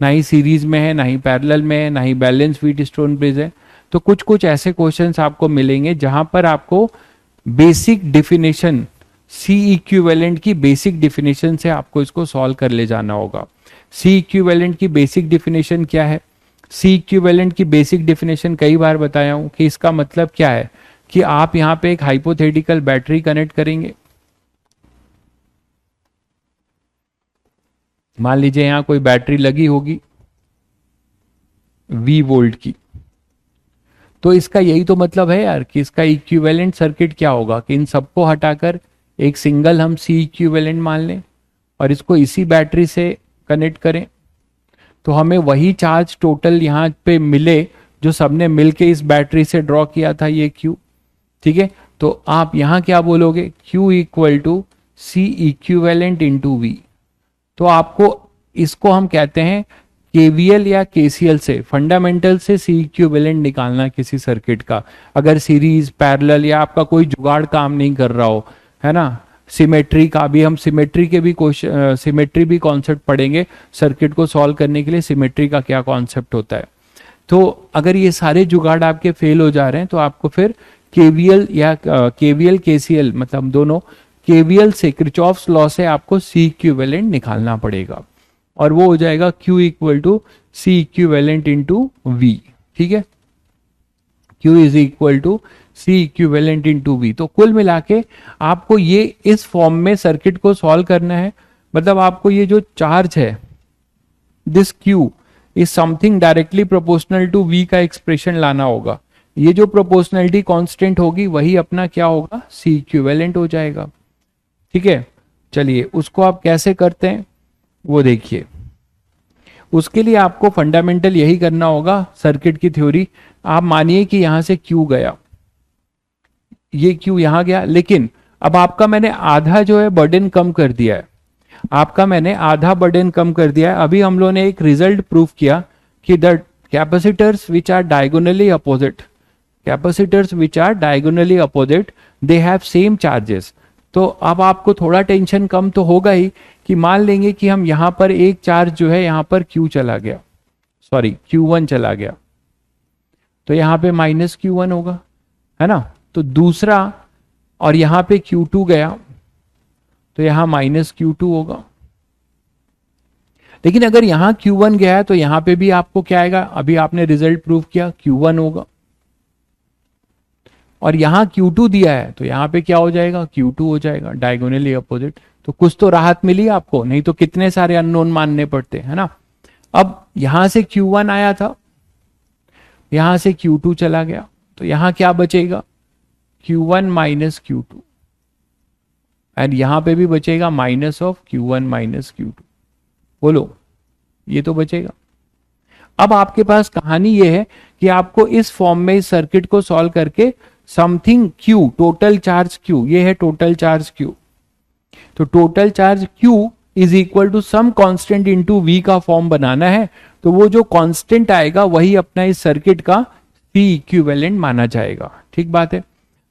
Speaker 1: ना ही सीरीज में है, ना ही पैरेलल में है, ना ही बैलेंस व्हीटस्टोन ब्रिज है। तो कुछ कुछ ऐसे क्वेश्चंस आपको मिलेंगे जहां पर आपको बेसिक डेफिनेशन, सी इक्विवेलेंट की बेसिक डेफिनेशन से आपको इसको सॉल्व कर ले जाना होगा। सी इक्विवेलेंट की बेसिक डेफिनेशन क्या है? सी इक्विवेलेंट की बेसिक डेफिनेशन कई बार बताया हूं कि इसका मतलब क्या है कि आप यहां पे एक हाइपोथेटिकल बैटरी कनेक्ट करेंगे। मान लीजिए यहां कोई बैटरी लगी होगी V वोल्ट की, तो इसका यही तो मतलब है यार कि इसका इक्विवेलेंट सर्किट क्या होगा कि इन सबको हटाकर एक सिंगल हम सी इक्विवेलेंट मान लें और इसको इसी बैटरी से कनेक्ट करें, तो हमें वही चार्ज टोटल यहां पे मिले जो सबने मिलके इस बैटरी से ड्रॉ किया था, ये Q। ठीक है, तो आप यहां क्या बोलोगे? Q equal to C equivalent into V. तो आपको इसको हम कहते हैं केवीएल या केसीएल से, फंडामेंटल से सी इक्विवेलेंट निकालना किसी सर्किट का। अगर सीरीज, पैरेलल या आपका कोई जुगाड़ काम नहीं कर रहा हो, है ना। सिमेट्री का भी हम सिमेट्री के भी क्वेश्चन, सिमेट्री भी कॉन्सेप्ट पढ़ेंगे सर्किट को सॉल्व करने के लिए, सिमेट्री का क्या कॉन्सेप्ट होता है। तो अगर ये सारे जुगाड़ आपके फेल हो जा रहे हैं तो आपको फिर केवीएल या केवीएल केसीएल, मतलब दोनों, केवीएल से, किरचॉफ्स लॉ से आपको सी इक्विवेलेंट निकालना पड़ेगा और वो हो जाएगा Q equal to C equivalent into V. ठीक है, Q is equal to C equivalent into V. तो कुल मिला के आपको ये इस फॉर्म में सर्किट को सॉल्व करना है। मतलब आपको ये जो चार्ज है, this Q is something directly proportional to V का एक्सप्रेशन लाना होगा। ये जो प्रोपोर्शनलिटी कांस्टेंट होगी वही अपना क्या होगा? सी इक्विवेलेंट हो जाएगा। ठीक है, चलिए उसको आप कैसे करते हैं वो देखिए। उसके लिए आपको फंडामेंटल यही करना होगा, सर्किट की थ्योरी। आप मानिए कि यहां से Q गया, ये Q यहां गया, लेकिन अब आपका मैंने आधा जो है बर्डन कम कर दिया है, आपका मैंने आधा बर्डन कम कर दिया है। अभी हम लोगों ने एक रिजल्ट प्रूव किया कि the capacitors which are diagonally opposite, capacitors which are diagonally opposite, they have same charges. तो अब आपको थोड़ा टेंशन कम तो होगा ही कि मान लेंगे कि हम यहां पर एक चार्ज जो है यहां पर Q चला गया, सॉरी Q1 चला गया, तो यहां पे माइनस Q1 होगा, है ना। तो दूसरा, और यहां पे Q2 गया तो यहां माइनस Q2 होगा। लेकिन अगर यहां Q1 गया है तो यहां पे भी आपको क्या आएगा? अभी आपने रिजल्ट प्रूव किया, Q1 होगा। और यहां Q2 दिया है तो यहां पे क्या हो जाएगा? Q2 हो जाएगा, डायगोनली अपोजिट। तो कुछ तो राहत मिली आपको, नहीं तो कितने सारे अननोन मानने पड़ते, है ना। अब यहां से Q1 आया था, यहां से Q2 चला गया, तो यहां क्या बचेगा? Q1 माइनस Q2, एंड यहां पे भी बचेगा minus of Q1 minus Q2। बोलो, ये तो बचेगा। अब आपके पास कहानी ये है कि आपको इस फॉर्म में इस सर्किट को सॉल्व करके something Q, total charge Q, ये है टोटल चार्ज Q, तो total charge Q is equal to some constant into V का फॉर्म बनाना है, तो वो जो कांस्टेंट आएगा वही अपना इस सर्किट का C इक्विवेलेंट माना जाएगा। ठीक बात है।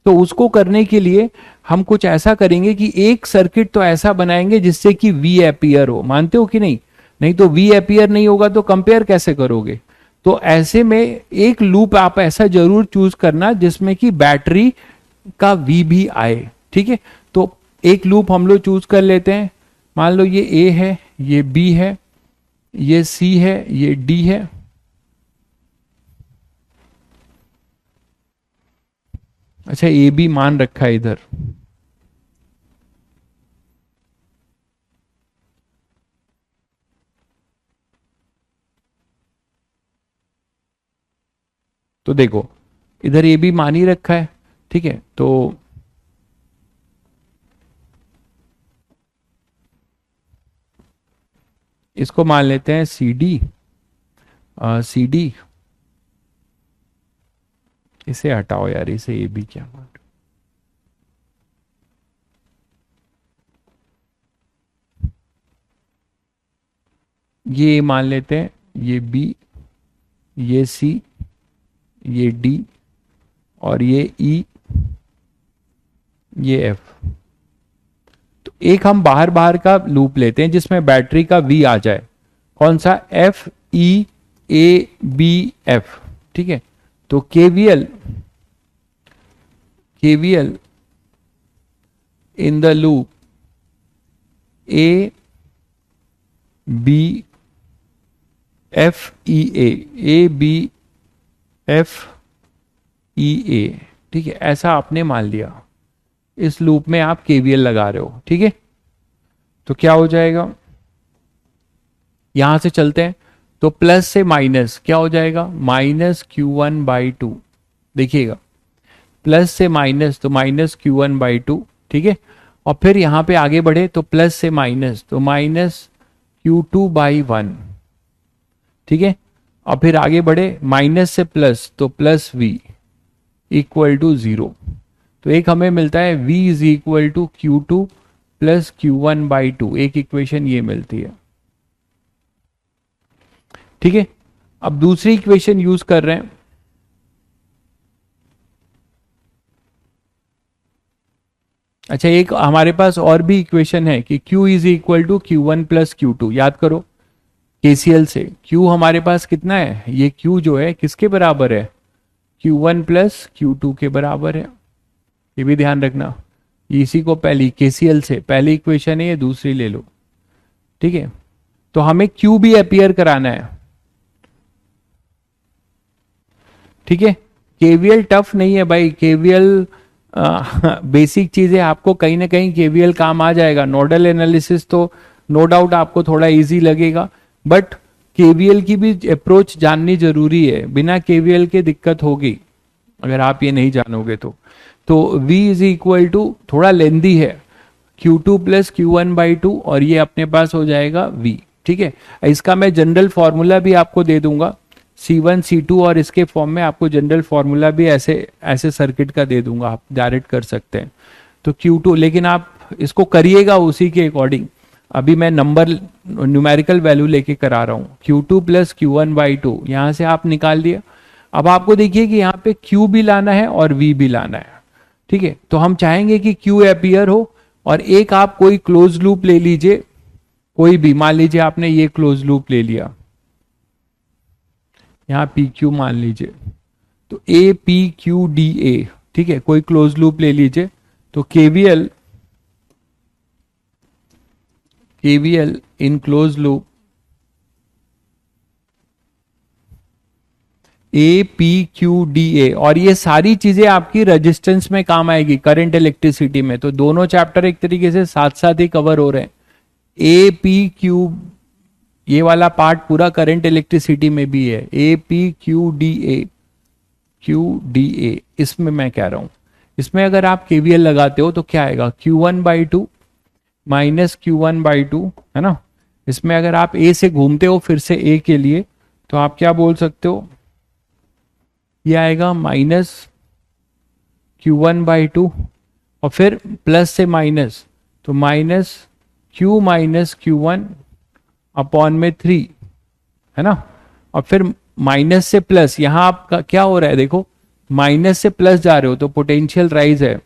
Speaker 1: तो उसको करने के लिए हम कुछ ऐसा करेंगे कि एक सर्किट तो ऐसा बनाएंगे जिससे कि V अपीयर हो। मानते हो कि नहीं? नहीं तो V अपीयर नहीं होगा तो कंपेयर कैसे करोगे? तो ऐसे में एक लूप आप ऐसा जरूर चूज करना जिसमें कि बैटरी का V भी आए। ठीक है, तो एक लूप हम लोग चूज कर लेते हैं। मान लो ये A है, ये B है, ये C है, ये D है। अच्छा, A B मान रखा है इधर। तो देखो इधर A B मान ही रखा है। ठीक है, तो इसको मान लेते हैं सी डी। इसे हटाओ यार, इसे ए बी क्या मान, ये मान लेते हैं, ये बी, ये सी, ये डी और ये ई, ये एफ। तो एक हम बाहर बाहर का लूप लेते हैं जिसमें बैटरी का वी आ जाए। कौन सा? F E A B F. ठीक है, तो KVL in the loop A B F E A B F E A. ठीक है, ऐसा आपने मान लिया। इस लूप में आप केवीएल लगा रहे हो। ठीक है, तो क्या हो जाएगा, यहां से चलते हैं तो प्लस से माइनस क्या हो जाएगा? Minus Q1/2। देखिएगा, प्लस से माइनस तो माइनस Q1/2। ठीक है, और फिर यहां पे आगे बढ़े तो प्लस से माइनस तो माइनस Q2/1। ठीक है, और फिर आगे बढ़े माइनस से प्लस तो प्लस V इक्वल टू 0। तो एक हमें मिलता है V is equal to Q2 plus Q1/2। एक इक्वेशन ये मिलती है। ठीक है, अब दूसरी इक्वेशन यूज कर रहे हैं। अच्छा, एक हमारे पास और भी इक्वेशन है कि Q is equal to Q1 plus Q2। याद करो KCL से Q हमारे पास कितना है? ये Q जो है किसके बराबर है? Q1 प्लस Q2 के बराबर है। ये भी ध्यान रखना। इसी को पहली KCL से पहली इक्वेशन है, ये दूसरी ले लो। ठीक है, तो हमें Q भी अपीयर कराना है। ठीक है, केवीएल टफ नहीं है भाई। केवीएल बेसिक चीजें आपको कहीं ना कहीं केवीएल काम आ जाएगा। नोडल एनालिसिस तो नो डाउट आपको थोड़ा इजी लगेगा, बट केवीएल की भी अप्रोच जाननी जरूरी है। बिना केवीएल के दिक्कत होगी अगर आप ये नहीं जानोगे तो V इज इक्वल टू, थोड़ा लेंदी है, Q2 प्लस Q1/2 और ये अपने पास हो जाएगा V। ठीक है, इसका मैं जनरल फॉर्मूला भी आपको दे दूंगा, C1 C2, और इसके फॉर्म में आपको जनरल फॉर्मूला भी ऐसे ऐसे सर्किट का दे दूंगा, आप डायरेक्ट कर सकते हैं। तो Q2, लेकिन आप इसको करिएगा उसी के अकॉर्डिंग। अभी मैं नंबर न्यूमेरिकल वैल्यू लेके करा रहा हूँ। Q2 प्लस Q1/2 यहां से आप निकाल दिया। अब आपको देखिए कि यहाँ पे Q भी लाना है और V भी लाना है। ठीक है, तो हम चाहेंगे कि Q अपीयर हो, और एक आप कोई क्लोज लूप ले लीजिए, कोई भी। मान लीजिए आपने ये क्लोज लूप ले लिया, यहां PQ मान लीजिए, तो APQDA। ठीक है, कोई क्लोज लूप ले लीजिए। तो KVL in close loop APQDA, और ये सारी चीजें आपकी रेजिस्टेंस में काम आएगी, करंट इलेक्ट्रिसिटी में। तो दोनों चैप्टर एक तरीके से साथ साथ ही कवर हो रहे हैं। APQ, ये वाला पार्ट पूरा करंट इलेक्ट्रिसिटी में भी है। QDA इसमें मैं कह रहा हूं, इसमें अगर आप KVL लगाते हो तो क्या आएगा? Q1/2 माइनस Q1/2, है ना। इसमें अगर आप A से घूमते हो फिर से A के लिए, तो आप क्या बोल सकते हो? ये आएगा माइनस Q1/2 और फिर प्लस से माइनस, तो -Q-Q1 अपॉन में 3, है ना। और फिर माइनस से प्लस, यहां आपका क्या हो रहा है देखो, माइनस से प्लस जा रहे हो तो पोटेंशियल राइज है,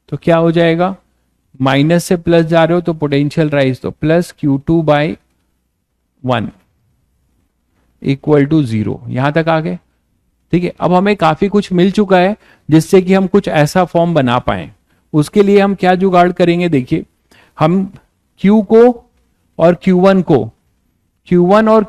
Speaker 1: तो क्या हो जाएगा, माइनस से प्लस जा रहे हो तो पोटेंशियल राइज, तो +Q2/1 इक्वल टू 0। यहां तक आ गए, ठीक है। अब हमें काफी कुछ मिल चुका है जिससे कि हम कुछ ऐसा फॉर्म बना पाए। उसके लिए हम क्या जुगाड़ करेंगे, देखिए हम Q को और Q1 को, Q1 और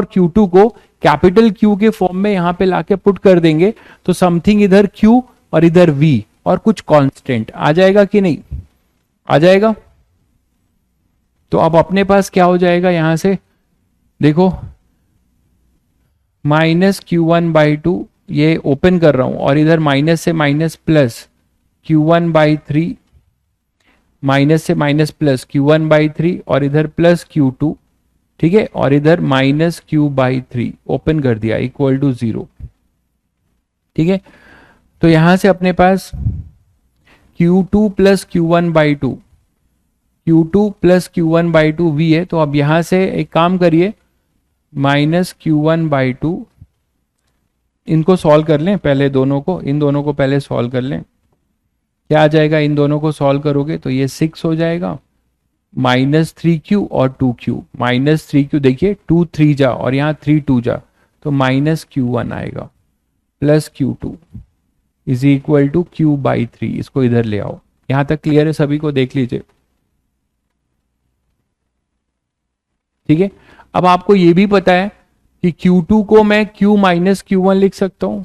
Speaker 1: Q2 को कैपिटल Q के फॉर्म में यहां पे लाके पुट कर देंगे, तो समथिंग इधर Q और इधर V और कुछ कांस्टेंट आ जाएगा कि नहीं, आ जाएगा। तो अब अपने पास क्या हो जाएगा, यहां से देखो -Q1/2, ये ओपन कर रहा हूं, और इधर माइनस से माइनस प्लस Q1/3, माइनस से माइनस प्लस Q1/3, और इधर प्लस Q2, ठीक है, और इधर -Q/3 ओपन कर दिया इक्वल टू 0, ठीक है। तो यहां से अपने पास Q2 plus Q1/2, Q2 plus Q1/2 V है। तो अब यहां से एक काम करिए, -Q1/2, इनको सॉल्व कर लें पहले, दोनों को, इन दोनों को पहले सॉल्व कर लें। क्या आ जाएगा, इन दोनों को सॉल्व करोगे तो ये 6 हो जाएगा, -3Q और 2Q, -3Q देखिए 2 3 जा और यहाँ 3 2 जा, तो -Q1 आएगा, plus Q2 is equal to Q/3। इसको इधर ले आओ, यहां तक क्लियर है, सभी को देख लीजिए, ठीक है। अब आपको ये भी पता है कि Q2 को मैं Q-Q1 लिख सकता हूं,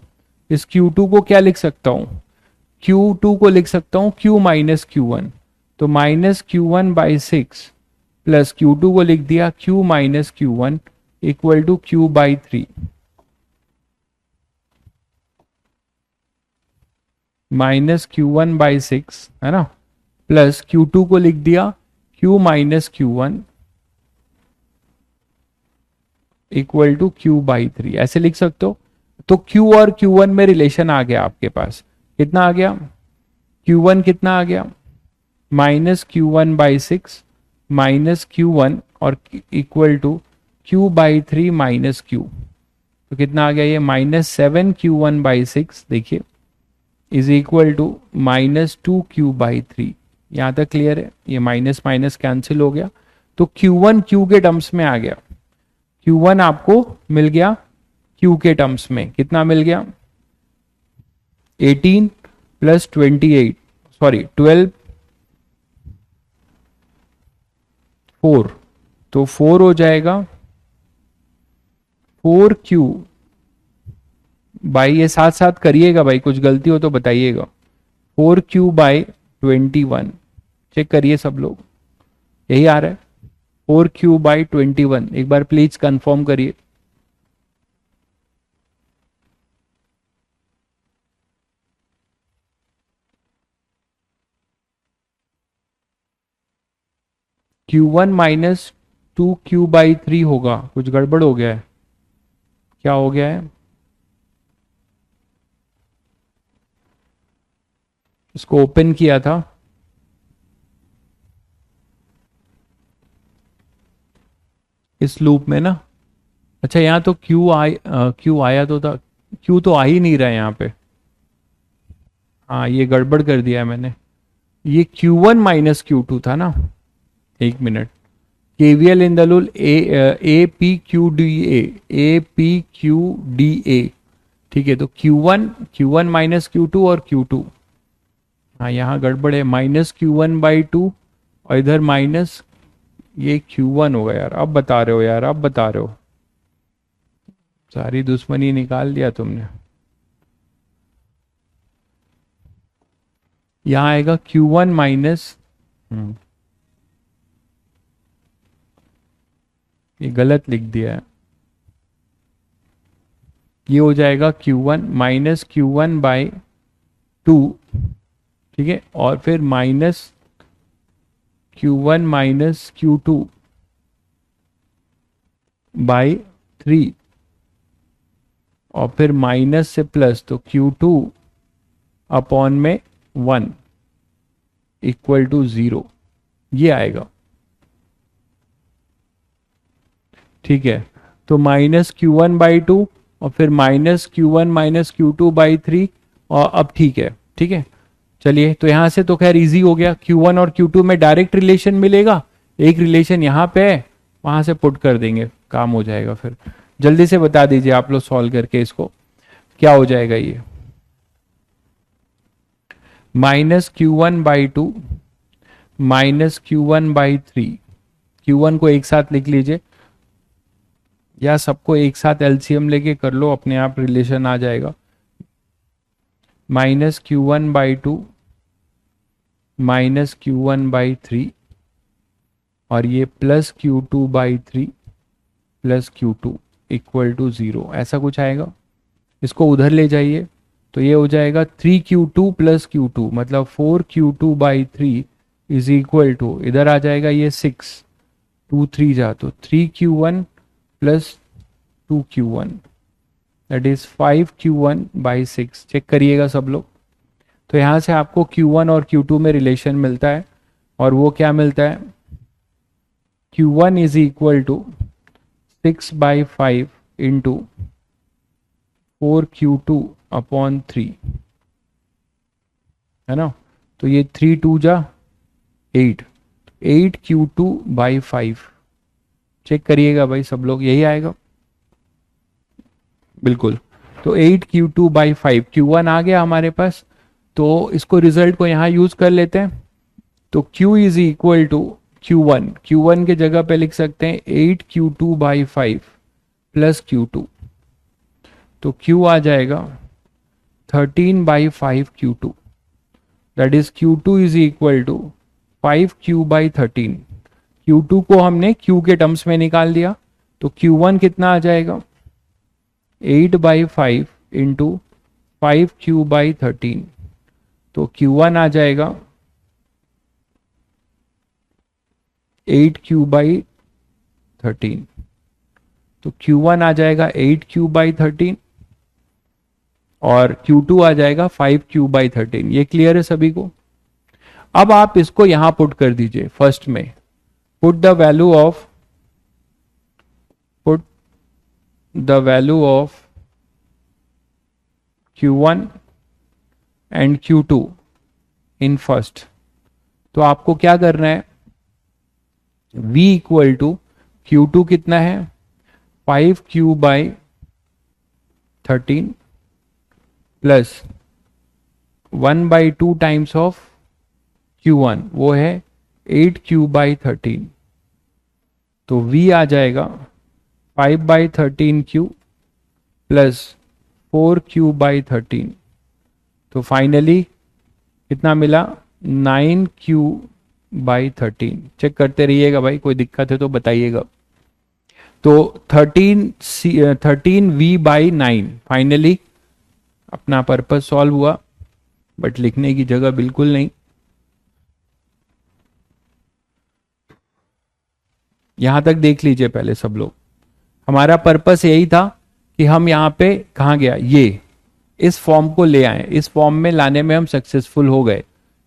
Speaker 1: इस Q2 को क्या लिख सकता हूं, Q2 को लिख सकता हूं Q-Q1, तो -Q1/6 प्लस Q2 को लिख दिया Q-Q1 equal to Q/3, -Q1/6, है ना, प्लस Q2 को लिख दिया Q-Q1 इक्वल टू Q/3, ऐसे लिख सकते हो। तो Q और Q1 में रिलेशन आ गया आपके पास, कितना आ गया, Q1 कितना आ गया, -Q1/6 -Q1 और इक्वल टू Q/3 -Q, तो कितना आ गया ये, -7Q1/6 देखिए इज इक्वल टू -2Q/3। यहां तक क्लियर है, ये माइनस माइनस कैंसिल हो गया, तो Q1 Q के टर्म्स में आ गया, Q1 आपको मिल गया Q के टर्म्स में, कितना मिल गया, 18 प्लस 28, सॉरी 12 4, तो 4 हो जाएगा 4Q बाई, ये साथ साथ करिएगा भाई, कुछ गलती हो तो बताइएगा, 4Q/21, चेक करिए सब लोग, यही आ रहा है 4Q/21, एक बार प्लीज कंफर्म करिए। Q1 -2Q/3 होगा, कुछ गड़बड़ हो गया है, क्या हो गया है, इसको ओपन किया था, इस लूप में ना, अच्छा यहाँ तो Q आया तो था, Q तो आ ही नहीं रहा है यहाँ पे, हाँ ये गड़बड़ कर दिया है मैंने, ये Q1 -Q2 था ना, एक minute, KVL in the loop APQDA, ठीक है, तो Q1 -Q2 और Q2, हाँ यहाँ गड़बड़ है, -Q1/2 और इधर माइनस, ये Q1 होगा यार, अब बता रहे हो यार, अब बता रहे हो, सारी दुश्मनी निकाल दिया तुमने। यहां आएगा Q1 माइनस, ये गलत लिख दिया है, ये हो जाएगा Q1 -Q1/2, ठीक है, और फिर -Q1 -Q2/3, और फिर माइनस से प्लस, तो Q2 अपॉन में 1, इक्वल टू 0, ये आएगा। ठीक है, तो minus Q one by to और फिर minus Q one minus Q two by three, और अब ठीक है। ठीक है, चलिए, तो यहां से तो खैर इजी हो गया, Q1 और Q2 में डायरेक्ट रिलेशन मिलेगा, एक रिलेशन यहां पे है, वहां से पुट कर देंगे, काम हो जाएगा। फिर जल्दी से बता दीजिए आप लोग सॉल्व करके इसको, क्या हो जाएगा ये। Minus Q one by two minus Q one by three, Q1 को एक साथ लिख लीजिए, या सबको एक साथ एलसीएम लेके कर लो, अपने आप रिलेशन आ जाएगा। Minus Q one by two minus Q one by three, और ये plus Q two by three plus Q two equal to 0, ऐसा कुछ आएगा। इसको उधर ले जाइए, तो ये हो जाएगा 3Q2 प्लस क्यू टू, मतलब 4Q2 by three is equal to, इधर आ जाएगा ये 6, 2 3 जा तो 3Q1 plus 2Q1, that is 5Q1 by 6। Check करिएगा सब लोग। तो यहां से आपको Q1 और Q2 में रिलेशन मिलता है, और वो क्या मिलता है, Q1 is equal to 6/5 into 4Q2 upon 3, है ना। तो ये 3 2 जा 8, 8Q2/5। चेक करिएगा भाई सब लोग, यही आएगा बिल्कुल। तो 8Q2/5, Q1 आ गया हमारे पास, तो इसको रिजल्ट को यहां यूज कर लेते हैं। तो Q is equal to Q1 के जगह पे लिख सकते हैं 8Q2/5 प्लस Q2, तो Q आ जाएगा 13/5Q2, that is Q2 is equal to 5Q/13। Q2 को हमने Q के टर्म्स में निकाल दिया, तो Q1 कितना आ जाएगा, 8/5 इंटू 5Q/13, तो Q1 आ जाएगा 8Q/13, तो Q1 आ जाएगा 8Q/13 और Q2 आ जाएगा 5Q/13। ये क्लियर है सभी को। अब आप इसको यहां पुट कर दीजिए, फर्स्ट में put the value of Q1 and Q2 in first. तो आपको क्या करना है, V इक्वल टू Q2 कितना है, 5Q/13 plus 1/2 times of Q1, वो है 8Q/13, तो V आ जाएगा 5/13Q प्लस 4Q/13, तो फाइनली कितना मिला, 9Q/13। चेक करते रहिएगा भाई, कोई दिक्कत है तो बताइएगा। तो 13V/9 फाइनली अपना पर्पस सॉल्व हुआ, बट लिखने की जगह बिल्कुल नहीं। यहां तक देख लीजिए पहले सब लोग, हमारा पर्पस यही था कि हम यहाँ पे कहाँ गया, ये इस फॉर्म को ले आए, इस फॉर्म में लाने में हम सक्सेसफुल हो गए।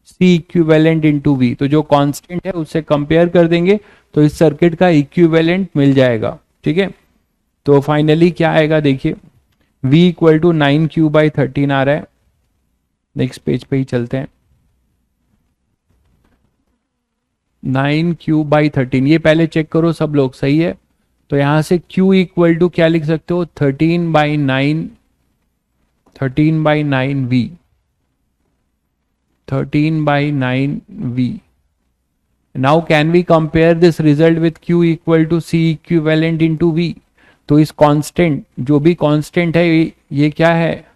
Speaker 1: सी इक्विवेलेंट इंटू वी, तो जो कांस्टेंट है उससे कंपेयर कर देंगे तो इस सर्किट का इक्विवेलेंट मिल जाएगा। ठीक है, तो फाइनली क्या आएगा देखिए, v इक्वल टू 9Q/13 आ रहा है। नेक्स्ट पेज पे ही चलते हैं। 9Q/13, ये पहले चेक करो सब लोग, सही है। तो यहां से Q इक्वल टू क्या लिख सकते हो, 13/9V, 13/9V। Now can we compare this result with Q equal to C equivalent into V। तो इस कांस्टेंट, जो भी कांस्टेंट है, ये क्या है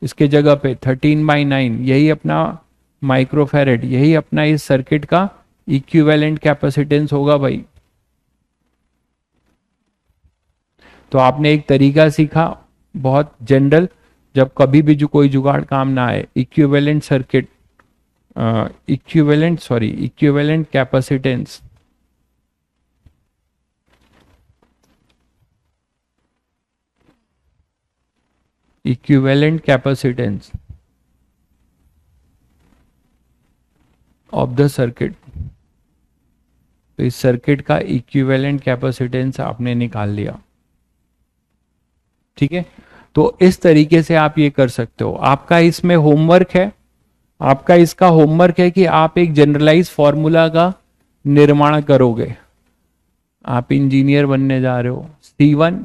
Speaker 1: इसके जगह पे 13/9, यही अपना माइक्रोफेरेड, यही अपना इस सर्किट का इक्विवेलेंट कैपेसिटेंस होगा भाई। तो आपने एक तरीका सीखा बहुत जनरल, जब कभी भी जो कोई जुगाड़ काम ना आए, equivalent circuit, equivalent capacitance. Equivalent capacitance of the circuit. तो इस सर्किट का इक्विवेलेंट कैपेसिटेंस आपने निकाल लिया। ठीक है, तो इस तरीके से आप ये कर सकते हो। आपका इसमें होमवर्क है, आपका इसका होमवर्क है कि आप एक जनरलाइज फॉर्मूला का निर्माण करोगे। आप इंजीनियर बनने जा रहे हो। C1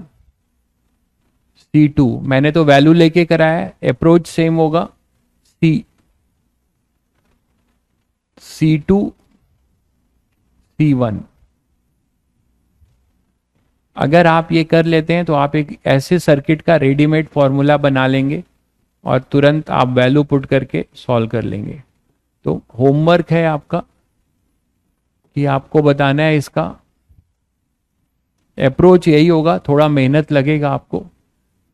Speaker 1: C2 मैंने तो वैल्यू लेके कराया है, अप्रोच सेम होगा। C2 C1 अगर आप ये कर लेते हैं तो आप एक ऐसे सर्किट का रेडीमेड फॉर्मूला बना लेंगे और तुरंत आप वैल्यू पुट करके सॉल्व कर लेंगे। तो होमवर्क है आपका कि आपको बताना है इसका अप्रोच यही होगा, थोड़ा मेहनत लगेगा आपको।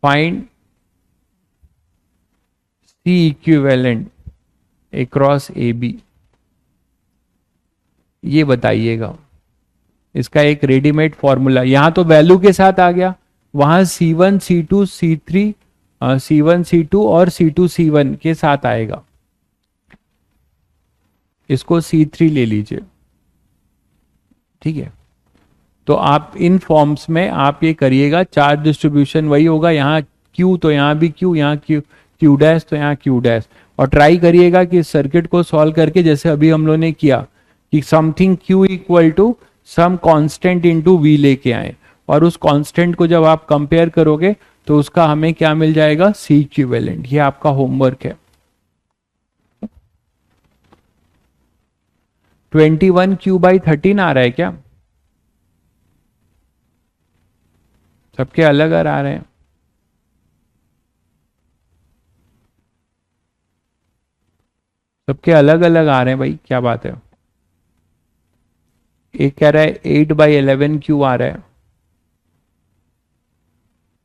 Speaker 1: Find C equivalent across AB, ये बताइएगा। इसका एक रेडीमेड फॉर्मूला यहां तो वैल्यू के साथ आ गया, वहां C1 C2 C3 C1 C2 और C2 C1 के साथ आएगा। इसको C3 ले लीजिए। ठीक है, तो आप इन फॉर्म्स में आप ये करिएगा। चार्ज डिस्ट्रीब्यूशन वही होगा, यहाँ Q तो यहाँ भी Q, यहाँ Q डैश तो यहाँ Q डैश। और ट्राई करिएगा कि सर्किट को सॉल्व करके जैसे अभी हम लोगों ने किया कि something Q equal to some constant into V लेके आए, और उस कांस्टेंट को जब आप कंपेयर करोगे तो उसका हमें क्या मिल जाएगा, C इक्विवेलेंट। ये आपका होमवर्क है। 21Q/13 आ रहा है क्या? सबके अलग आ रहे हैं। सबके अलग अलग आ रहे हैं भाई, क्या बात है। एक कह रहा है 8/11 आ रहा है।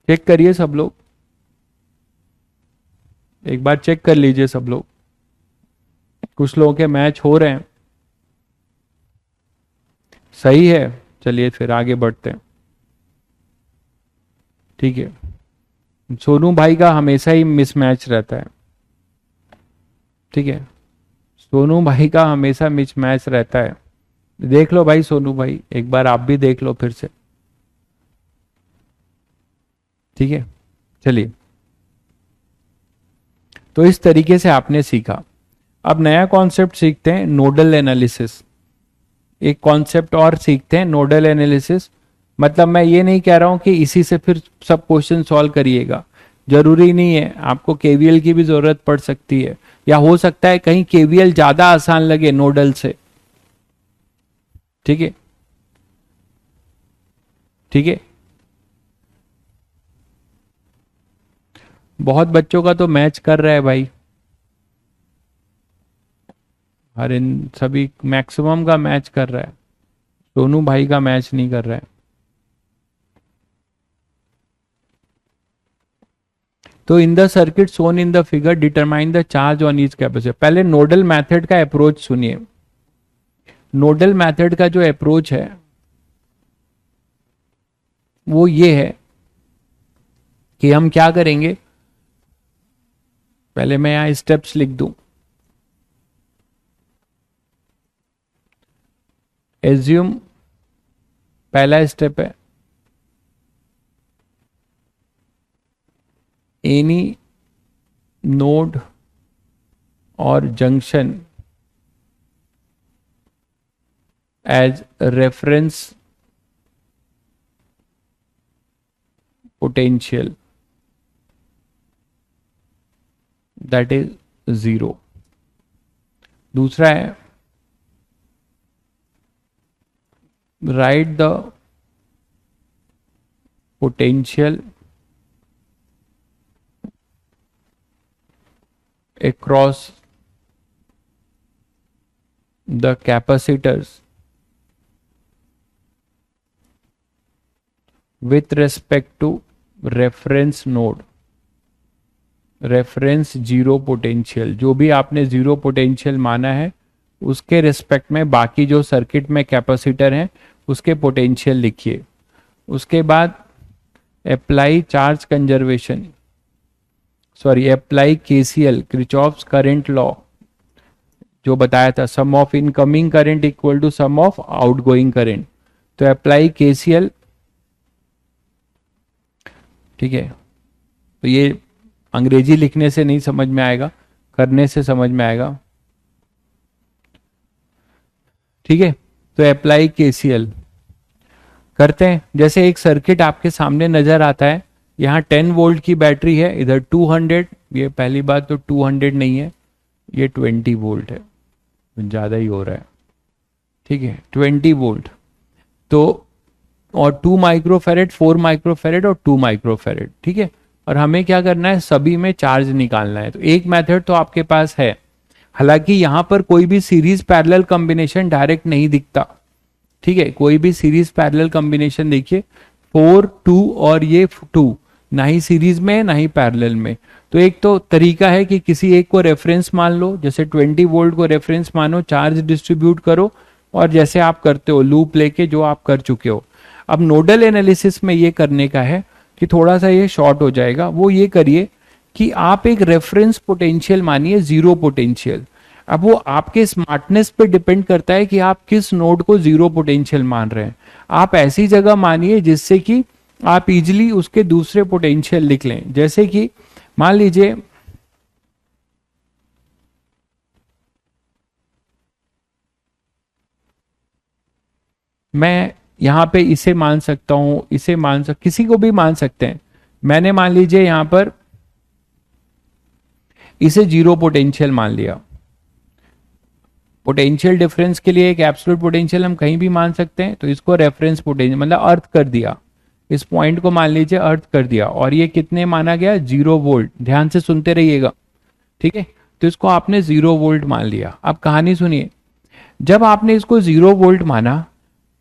Speaker 1: चेक करिए सब लोग, एक बार चेक कर लीजिए सब लोग। कुछ लोगों के मैच हो रहे हैं। सही है, चलिए फिर आगे बढ़ते हैं। ठीक है, सोनू भाई का हमेशा ही मिसमैच रहता है। ठीक है, सोनू भाई का हमेशा मिसमैच रहता है। देख लो भाई सोनू भाई, एक बार आप भी देख लो फिर से। ठीक है, चलिए, तो इस तरीके से आपने सीखा। अब नया कॉन्सेप्ट सीखते हैं, नोडल एनालिसिस। एक कॉन्सेप्ट और सीखते हैं, नोडल एनालिसिस। मतलब मैं ये नहीं कह रहा हूं कि इसी से फिर सब क्वेश्चन सॉल्व करिएगा, जरूरी नहीं है। आपको केवीएल की भी जरूरत पड़ सकती है, या हो सकता है कहीं केवीएल ज्यादा आसान लगे नोडल से। ठीक है, ठीक है। बहुत बच्चों का तो मैच कर रहा है भाई, हर इन सभी मैक्सिमम का मैच कर रहा है। सोनू भाई का मैच नहीं कर रहा है। तो in the circuit Son in the figure determine the charge on each capacitor. पहले नोडल मेथड का अप्रोच सुनिए। नोडल मेथड का जो अप्रोच है वो ये है कि हम क्या करेंगे। पहले मैं यहां स्टेप्स लिख दूं। एज्यूम, पहला स्टेप है एनी नोड और junction as reference potential that is 0। दूसरा है write the potential across the capacitors with respect to reference node, reference zero potential. जो भी आपने जीरो पोटेंशियल माना है उसके रिस्पेक्ट में बाकी जो सर्किट में कैपेसिटर हैं उसके पोटेंशियल लिखिए। उसके बाद apply charge conservation, sorry apply KCL, Kirchhoff's current law. जो बताया था, sum of incoming current equal to sum of outgoing current. तो अप्लाई केसीएल, ठीक है। तो ये अंग्रेजी लिखने से नहीं समझ में आएगा, करने से समझ में आएगा, ठीक है। तो अप्लाई केसीएल करते हैं। जैसे एक सर्किट आपके सामने नजर आता है, यहाँ 10 वोल्ट की बैटरी है, इधर 200, ये पहली बात तो 200 नहीं है, ये 20 वोल्ट है, ज़्यादा ही हो रहा है, ठीक है, 20 वोल्ट। तो और 2 माइक्रोफेरेड, 4 माइक्रोफेरेड और 2 माइक्रोफेरेड, ठीक है। और हमें क्या करना है, सभी में चार्ज निकालना है। तो एक मेथड तो आपके पास है, हालांकि यहां पर कोई भी सीरीज पैरेलल कॉम्बिनेशन डायरेक्ट नहीं दिखता, ठीक है। कोई भी सीरीज पैरेलल कॉम्बिनेशन देखिए, 4 2 और ये 2 ना ही सीरीज में ना ही पैरेलल में। तो एक तो तरीका है कि किसी एक को रेफरेंस मान लो, जैसे 20 वोल्ट को रेफरेंस मानो, चार्ज डिस्ट्रीब्यूट करो, और जैसे आप करते हो लूप लेके, जो आप कर चुके हो। अब नोडल एनालिसिस में ये करने का है कि थोड़ा सा ये शॉर्ट हो जाएगा, वो ये करिए कि आप एक रेफरेंस पोटेंशियल मानिए, जीरो पोटेंशियल। अब वो आपके स्मार्टनेस पे डिपेंड करता है कि आप किस नोड को जीरो पोटेंशियल मान रहे हैं। आप ऐसी जगह मानिए जिससे कि आप इजिली उसके दूसरे पोटेंशियल लिख लें। जैसे कि मान लीजिए मैं यहां पे इसे मान सकता हूं, इसे किसी को भी मान सकते हैं। मैंने मान लीजिए यहां पर इसे जीरो पोटेंशियल मान लिया। पोटेंशियल डिफरेंस के लिए एक एब्सोल्यूट पोटेंशियल हम कहीं भी मान सकते हैं, तो इसको रेफरेंस पोटेंशियल मतलब अर्थ कर दिया, इस पॉइंट को मान लीजिए अर्थ कर दिया, और ये कितने माना गया, 0 वोल्ट। ध्यान से सुनते रहिएगा, ठीक है। तो इसको आपने 0 वोल्ट मान लिया। अब कहानी सुनिए, जब आपने इसको 0 वोल्ट माना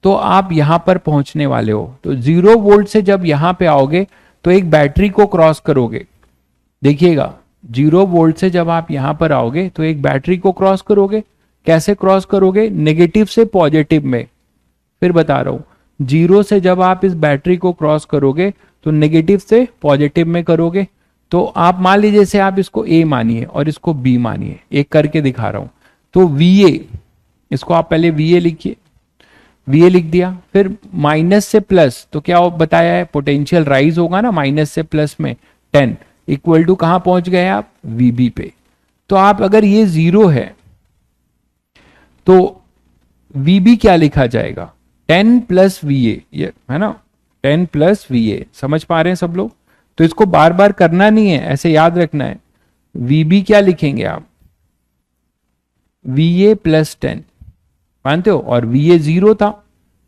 Speaker 1: तो आप यहां पर पहुंचने वाले हो। तो 0 वोल्ट से जब यहां पे आओगे तो एक बैटरी को क्रॉस करोगे। देखिएगा, 0 वोल्ट से जब आप यहां पर आओगे तो एक बैटरी को क्रॉस करोगे। कैसे क्रॉस करोगे, नेगेटिव से पॉजिटिव में। फिर बता रहा हूं, 0 से जब आप इस बैटरी को क्रॉस करोगे तो नेगेटिव से पॉजिटिव में करोगे। तो आप मान लीजिए से आप इसको ए मानिए और इसको बी मानिए, एक करके दिखा रहा हूं। तो VA, इसको आप पहले VA लिखिए, VA लिख दिया। फिर माइनस से प्लस, तो क्या बताया है, पोटेंशियल राइज होगा ना, माइनस से प्लस में 10 इक्वल टू कहां पहुंच गए आप, VB पे। तो आप अगर ये 0 है तो VB क्या लिखा जाएगा, 10 प्लस VA, ये है ना, 10 प्लस VA। समझ पा रहे हैं सब लोग। तो इसको बार बार करना नहीं है, ऐसे याद रखना है। VB क्या लिखेंगे आप, VA प्लस 10, मानते हो, और VA 0 था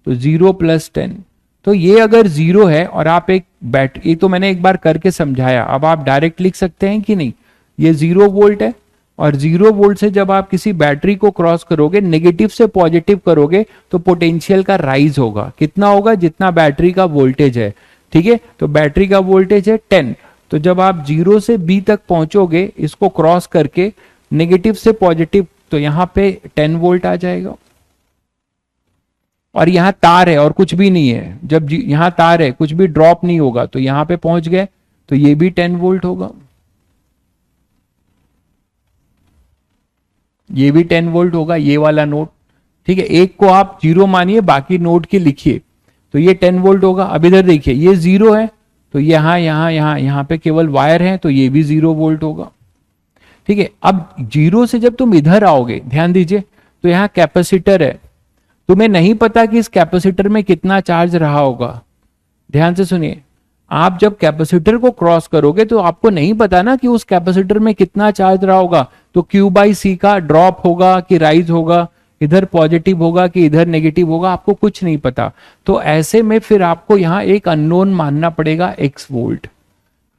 Speaker 1: तो 0 प्लस 10। तो ये अगर 0 है और आप एक बैटरी, तो मैंने एक बार करके समझाया, अब आप डायरेक्ट लिख सकते हैं कि नहीं। ये 0 वोल्ट है, और 0 वोल्ट से जब आप किसी बैटरी को क्रॉस करोगे, नेगेटिव से पॉजिटिव करोगे, तो पोटेंशियल का राइज होगा। कितना होगा, जितना बैटरी का वोल्टेज है, ठीक है। तो बैटरी का वोल्टेज है 10, तो जब आप 0 से B तक पहुंचोगे इसको क्रॉस करके, नेगेटिव से पॉजिटिव, तो यहां पे 10 वोल्ट आ जाएगा। और यहां तार है और कुछ भी नहीं है, जब यहां तार है, कुछ भी ड्रॉप नहीं होगा, तो यहां पे पहुंच गए, तो ये भी 10 वोल्ट होगा, ये भी 10 वोल्ट होगा, ये वाला नोड, ठीक है। एक को आप 0 मानिए, बाकी नोड के लिखिए, तो ये 10 वोल्ट होगा। अब इधर देखिए, ये 0 है, तो यहां पे केवल वायर है, तो ये भी 0 वोल्ट होगा, ठीक है। अब 0 से जब तुम इधर आओगे, ध्यान दीजिए, तो यहां कैपेसिटर है। तुम्हें नहीं पता कि इस कैपेसिटर में कितना चार्ज रहा होगा। ध्यान से सुनिए, आप जब कैपेसिटर को क्रॉस करोगे तो आपको नहीं पता ना कि उस कैपेसिटर में कितना चार्ज रहा होगा। तो Q/C का ड्रॉप होगा कि राइज होगा, इधर पॉजिटिव होगा कि इधर नेगेटिव होगा, आपको कुछ नहीं पता। तो ऐसे में फिर आपको यहां एक अननोन मानना पड़ेगा, X वोल्ट।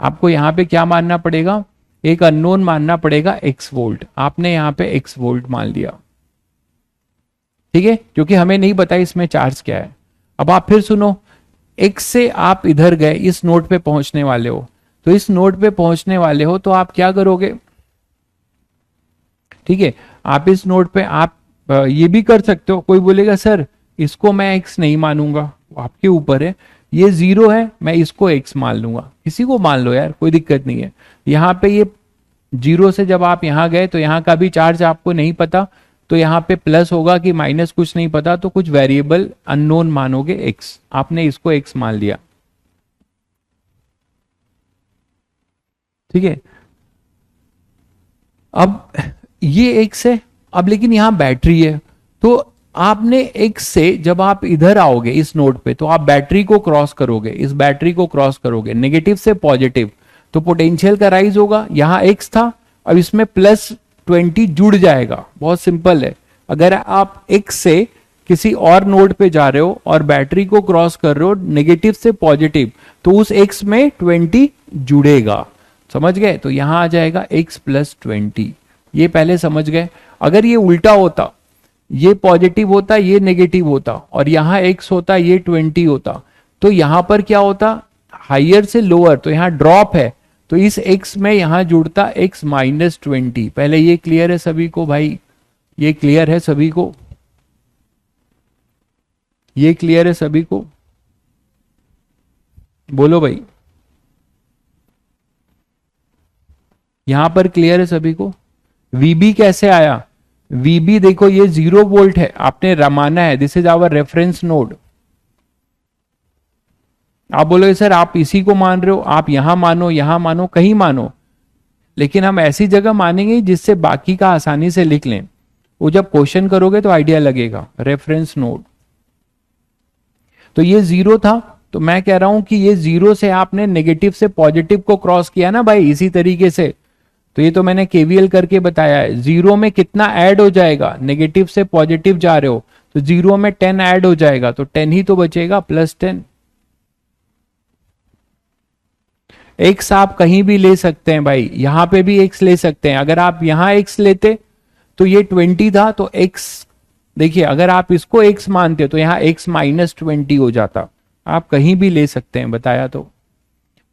Speaker 1: आपको यहां पे क्या मानना पड़ेगा, एक अननोन मानना पड़ेगा, X वोल्ट। आपने यहां पे X वोल्ट मान लिया, ठीक है, क्योंकि हमें नहीं पता इसमें चार्ज क्या है। अब आप फिर सुनो, X से आप इधर गए, इस नोड पे पहुंचने वाले हो, तो इस नोड पे पहुंचने वाले हो तो आप क्या करोगे, ठीक है। आप इस नोड पे आप ये भी कर सकते हो। कोई बोलेगा सर इसको मैं X नहीं मानूंगा, आपके ऊपर है, ये 0 है, मैं इसको X मान लूंगा। किसी को मान लो यार, कोई दिक्कत नहीं है। यहां पे ये 0 से जब आप यहां गए तो यहां का भी चार्ज आपको नहीं पता, तो यहाँ पे प्लस होगा कि माइनस कुछ नहीं पता, तो कुछ वेरिएबल अननोन मानोगे एक्स, आपने इसको एक्स मान लिया। ठीक है, अब ये एक्स है, अब लेकिन यहां बैटरी है, तो आपने एक्स से जब आप इधर आओगे इस नोड पे, तो आप बैटरी को क्रॉस करोगे, इस बैटरी को क्रॉस करोगे नेगेटिव से पॉजिटिव, तो पोटेंशियल का राइज होगा। यहां एक्स था, अब इसमें +20 जुड़ जाएगा। बहुत सिंपल है, अगर आप एक्स से किसी और नोड पे जा रहे हो और बैटरी को क्रॉस कर रहे हो नेगेटिव से पॉजिटिव, तो उस एक्स में 20 जुड़ेगा। समझ गए? तो यहां आ जाएगा x +20। ये पहले समझ गए। अगर ये उल्टा होता, ये पॉजिटिव होता, ये नेगेटिव होता, और यहां x होता, ये 20 होता, तो यहां पर क्या होता, हाइयर से लोअर, तो यहां ड्रॉप है, तो इस x में यहां जुड़ता x -20। पहले ये क्लियर है सभी को भाई? ये क्लियर है सभी को? ये क्लियर है सभी को? बोलो भाई, यहां पर क्लियर है सभी को? VB कैसे आया? VB देखो, ये 0 वोल्ट है, आपने रमाना है, this is our reference node. आप बोलोगे सर आप इसी को मान रहे हो, आप यहां मानो, यहां मानो, कहीं मानो, लेकिन हम ऐसी जगह मानेंगे जिससे बाकी का आसानी से लिख लें। वो जब क्वेश्चन करोगे तो आइडिया लगेगा। रेफरेंस नोड, तो ये 0 था, तो मैं कह रहा हूं कि ये 0 से आपने नेगेटिव से पॉजिटिव को क्रॉस किया ना भाई, इसी तरीके से। तो ये तो मैंने केवीएल करके बताया है। 0 में कितना ऐड हो जाएगा, नेगेटिव से पॉजिटिव जा रहे हो, तो 0 में 10 ऐड हो जाएगा, तो 10 ही तो बचेगा, +10। एक्स आप कहीं भी ले सकते हैं भाई, यहां पे भी एक्स ले सकते हैं। अगर आप यहां एक्स लेते तो ये 20 था, तो एक्स देखिए, अगर आप इसको एक्स मानते तो यहां x -20 हो जाता। आप कहीं भी ले सकते हैं, बताया तो,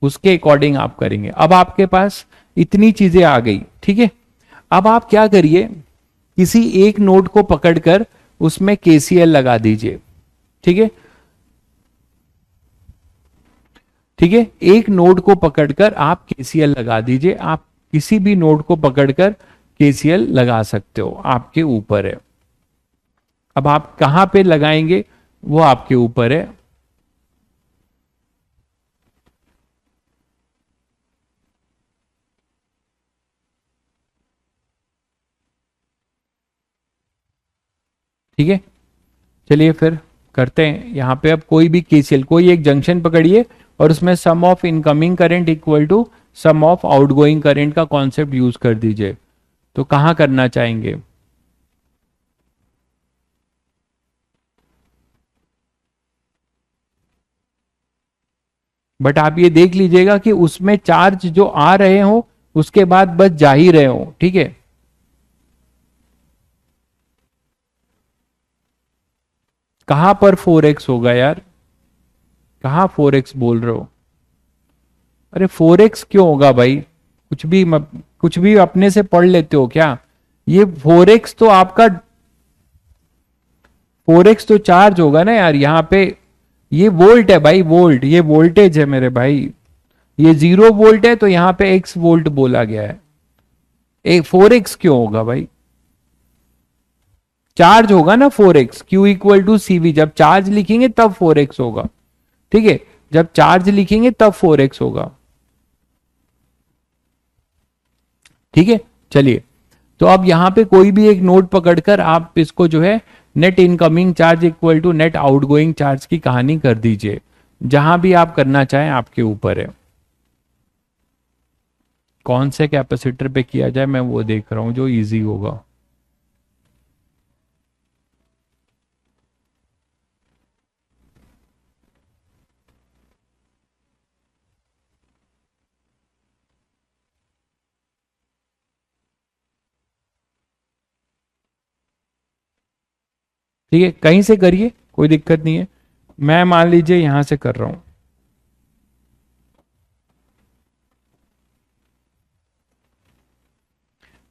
Speaker 1: उसके अकॉर्डिंग आप करेंगे। अब आपके पास इतनी चीजें आ गई, ठीक है। अब आप क्या करिए, किसी एक नोड को पकड़कर उसमें केसीएल लगा दीजिए, ठीक है। ठीक है, एक नोड को पकड़कर आप केसीएल लगा दीजिए। आप किसी भी नोड को पकड़कर केसीएल लगा सकते हो, आपके ऊपर है। अब आप कहां पे लगाएंगे वो आपके ऊपर है। ठीक है, चलिए फिर करते हैं। यहां पे अब कोई भी केसीएल, कोई एक जंक्शन पकड़िए और उसमें sum of incoming current equal to sum of outgoing current का कॉन्सेप्ट यूज कर दीजिए। तो कहां करना चाहेंगे? बट आप ये देख लीजिएगा कि उसमें चार्ज जो आ रहे हो उसके बाद बस जा ही रहे हो, ठीक है। कहां पर 4x होगा यार? कहां 4x बोल रहे हो? अरे 4x क्यों होगा भाई? कुछ भी अपने से पढ़ लेते हो क्या? ये 4x तो आपका 4x तो चार्ज होगा ना यार यहाँ पे। ये वोल्ट है भाई, वोल्ट, ये वोल्टेज है मेरे भाई। ये 0 वोल्ट है, तो यहाँ पे x वोल्ट बोला गया है। 4x क्यों होगा भाई? चार्ज होगा ना 4x, Q = CV। जब चार्ज लिखेंगे तब 4x होगा, ठीक है। जब चार्ज लिखेंगे तब 4x होगा, ठीक है। चलिए, तो अब यहां पे कोई भी एक नोड पकड़कर आप इसको जो है net incoming charge equal to net outgoing charge की कहानी कर दीजिए। जहां भी आप करना चाहें, आपके ऊपर है। कौन से कैपेसिटर पे किया जाए मैं वो देख रहा हूं जो इजी होगा। ठीक है, कहीं से करिए, कोई दिक्कत नहीं है। मैं मान लीजिए यहां से कर रहा हूं।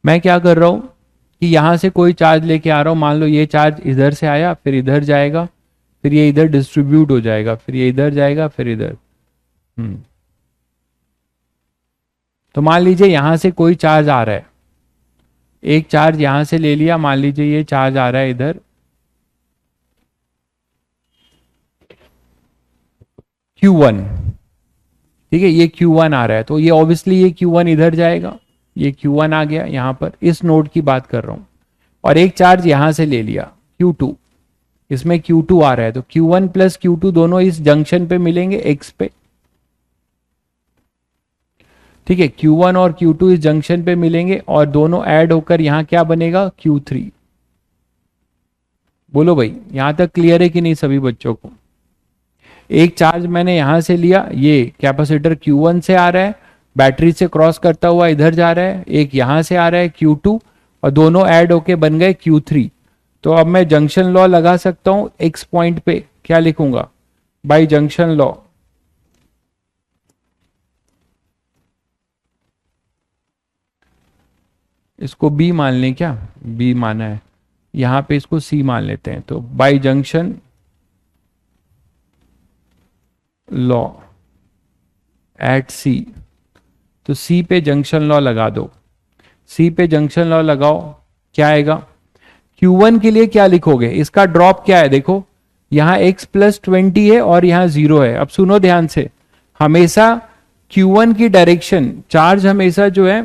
Speaker 1: मैं क्या कर रहा हूं कि यहां से कोई चार्ज लेके आ रहा हूं। मान लो ये चार्ज इधर से आया, फिर इधर जाएगा, फिर ये इधर डिस्ट्रीब्यूट हो जाएगा, फिर ये इधर जाएगा, फिर इधर। तो मान लीजिए यहां से कोई चार्ज आ रहा है, एक चार्ज यहां से ले लिया, मान लीजिए ये चार्ज आ रहा है इधर Q1, ठीक है, ये Q1 आ रहा है, तो ये ऑब्वियसली ये Q1 इधर जाएगा, ये Q1 आ गया यहां पर, इस नोड की बात कर रहा हूं। और एक चार्ज यहां से ले लिया Q2, इसमें Q2 आ रहा है, तो Q1 प्लस Q2 दोनों इस जंक्शन पे मिलेंगे X पे, ठीक है, Q1 और Q2 इस जंक्शन पे मिलेंगे और दोनों ऐड होकर यहां क्या बनेगा Q3। बोलो भाई, यहां तक क्लियर है कि नहीं सभी बच्चों को? एक चार्ज मैंने यहां से लिया, ये कैपेसिटर Q1 से आ रहा है, बैटरी से क्रॉस करता हुआ इधर जा रहा है, एक यहां से आ रहा है Q2 और दोनों ऐड होके बन गए Q3। तो अब मैं जंक्शन लॉ लगा सकता हूं X पॉइंट पे, क्या लिखूंगा? बाय जंक्शन लॉ, इसको B मान लें, क्या B माना है, यहां पे इसको C मान लेते हैं, तो by junction law at C, तो C पे जंक्शन लॉ लगा दो, C पे जंक्शन लॉ लगाओ, क्या आएगा? Q1 के लिए क्या लिखोगे? इसका ड्रॉप क्या है देखो, यहां x प्लस 20 है और यहां 0 है। अब सुनो ध्यान से, हमेशा Q1 की डायरेक्शन, चार्ज हमेशा जो है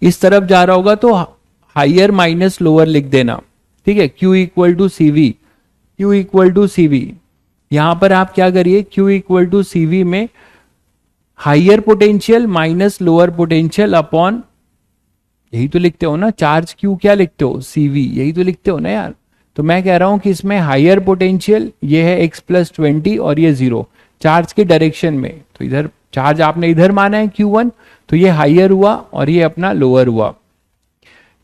Speaker 1: इस तरफ जा रहा होगा तो हाइयर माइनस लोअर लिख देना, ठीक है, Q equal to CV, Q equal to CV। यहां पर आप क्या करिए, Q इक्वल टू CV में higher potential minus lower potential upon, यही तो लिखते हो ना, चार्ज Q क्या लिखते हो? CV, यही तो लिखते हो ना यार। तो मैं कह रहा हूं कि इसमें हाइयर पोटेंशियल ये है x प्लस 20 और ये 0 चार्ज के डायरेक्शन में, तो इधर चार्ज आपने इधर माना है Q1, तो ये हाइयर हुआ और ये अपना लोअर हुआ,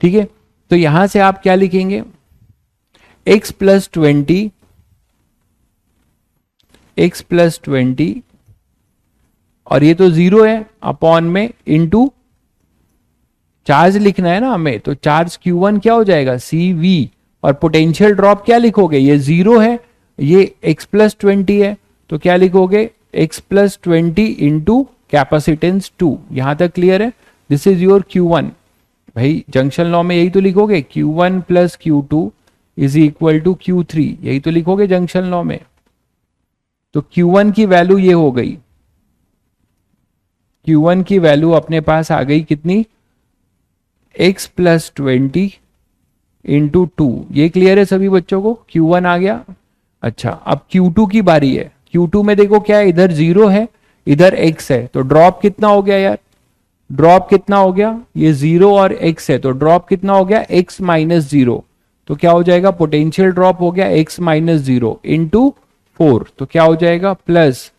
Speaker 1: ठीक है। तो यहां से आप क्या लिखेंगे? x प्लस 20, x प्लस 20 और ये तो 0 है अपॉन में इंटू चार्ज लिखना है ना हमें, तो चार्ज Q1 क्या हो जाएगा? CV। और पोटेंशियल ड्रॉप क्या लिखोगे? ये 0 है, ये x प्लस 20 है, तो क्या लिखोगे? x plus 20 into capacitance 2। यहां तक क्लियर है? This is your Q1। भाई जंक्शन लॉ में यही तो लिखोगे, Q1 plus Q2 is equal to Q3, यही तो लिखोगे जंक्शन लॉ में। तो Q1 की वैल्यू ये हो गई, Q1 की वैल्यू अपने पास आ गई कितनी? x plus 20 into 2। ये क्लियर है सभी बच्चों को? Q1 आ गया। अच्छा, अब Q2 की बारी है। Q2 में देखो क्या है, इधर 0 है, इधर x है, तो ड्रॉप कितना हो गया यार? ड्रॉप कितना हो गया? ये 0 और x है, तो ड्रॉप कितना हो गया? x minus 0। तो क्या हो जाएगा? पोटेंशियल ड्रॉप हो गया x माइनस 0 इंटू 4, तो क्या हो जाएगा? प्लस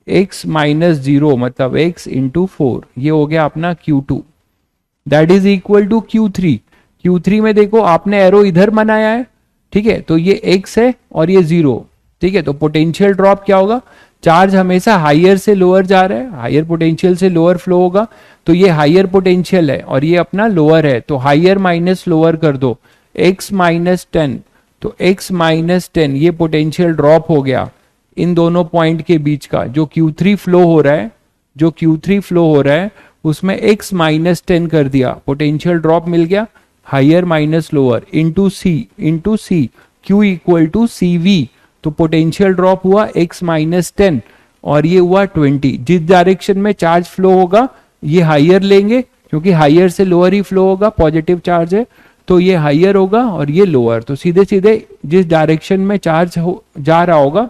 Speaker 1: x माइनस 0 मतलब x इंटू 4। ये हो गया अपना Q2, that is equal to Q3। Q3 में देखो आपने एरो इधर बनाया है, ठीक है, तो ये x है और ये 0, ठीक है। तो पोटेंशियल ड्रॉप क्या होगा? चार्ज हमेशा हाइयर से लोअर जा रहा है, हाइयर पोटेंशियल से लोअर फ्लो होगा, तो ये हाइयर पोटेंशियल है और ये अपना लोअर है, तो हाइयर माइनस लोअर कर दो, x माइनस 10, तो x माइनस 10 ये पोटेंशियल ड्रॉप हो गया इन दोनों पॉइंट के बीच का, जो Q3 फ्लो हो रहा है, जो Q3 फ्लो हो रहा है उसमें x माइनस 10 कर दिया, पोटेंशियल ड्रॉप मिल गया higher minus lower into C, Q equal to CV। तो पोटेंशियल ड्रॉप हुआ x माइनस 10 और ये हुआ 20। जिस डायरेक्शन में चार्ज फ्लो होगा ये हाइयर लेंगे, क्योंकि हाइयर से लोअर ही फ्लो होगा, पॉजिटिव चार्ज है, तो ये हाइयर होगा और ये लोअर। तो सीधे सीधे जिस डायरेक्शन में चार्ज जा रहा होगा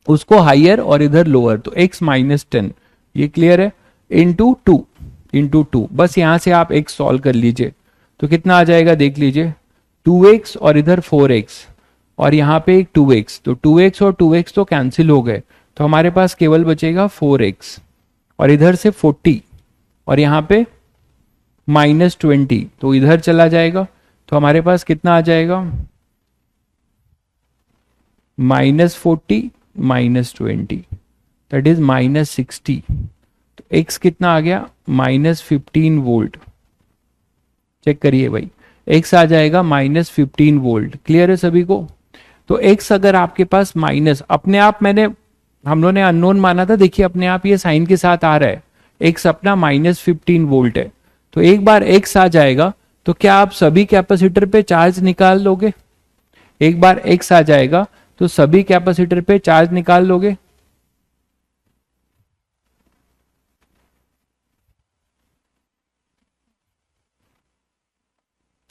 Speaker 1: उसको हाइयर और इधर लोअर, तो x माइनस 10। ये क्लियर है? इंटू 2, बस यहां से आप x सॉल्व कर लीजिए, तो कितना आ जाएगा देख लीजिए, 2x और इधर 4x और यहाँ पे एक 2x, तो 2x और 2x तो कैंसिल हो गए, तो हमारे पास केवल बचेगा 4x और इधर से 40 और यहाँ पे माइनस 20, तो इधर चला जाएगा, तो हमारे पास कितना आ जाएगा? Minus 40 minus 20 that is minus 60। तो x कितना आ गया? Minus 15 volt. चेक करिए भाई, x आ जाएगा माइनस 15 वोल्ट। क्लियर है सभी को? तो x अगर आपके पास माइनस, अपने आप हम लोगों ने अननोन माना था, देखिए अपने आप ये साइन के साथ आ रहा है, x अपना माइनस 15 वोल्ट है, तो एक बार x आ जाएगा तो क्या आप सभी कैपेसिटर पे चार्ज निकाल लोगे? एक बार x आ जाएगा तो सभी कैपेसिटर पे चार्ज निकाल लोगे?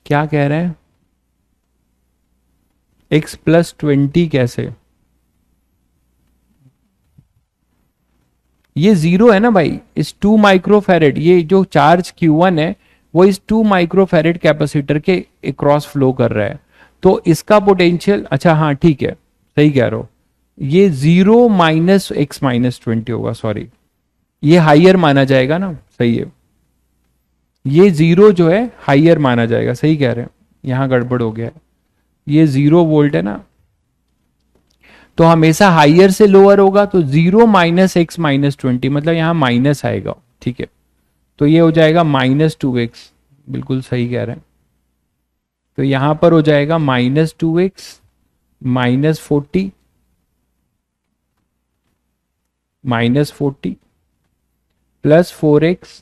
Speaker 1: क्या कह रहे हैं? x+20 कैसे? ये जीरो है ना भाई, इस 2 माइक्रोफेरेड, ये जो चार्ज Q1 है वो इस 2 माइक्रोफेरेड कैपेसिटर के क्रॉस फ्लो कर रहा है, तो इसका पोटेंशियल, अच्छा हाँ ठीक है, सही कह रहे हो, ये 0 माइनस x-20 होगा, सॉरी, ये हाइयर माना जाएगा ना, सही है, ये जीरो जो है हाइयर माना जाएगा, सही कह रहे हैं, यहां गड़बड़ हो गया है, ये 0 वोल्ट है ना, तो हमेशा हाइयर से लोअर होगा, तो 0 माइनस x-20 मतलब यहां माइनस आएगा, ठीक है, तो ये हो जाएगा -2x, बिल्कुल सही कह रहे हैं, तो यहां पर हो जाएगा -2x -40 -40 plus 4x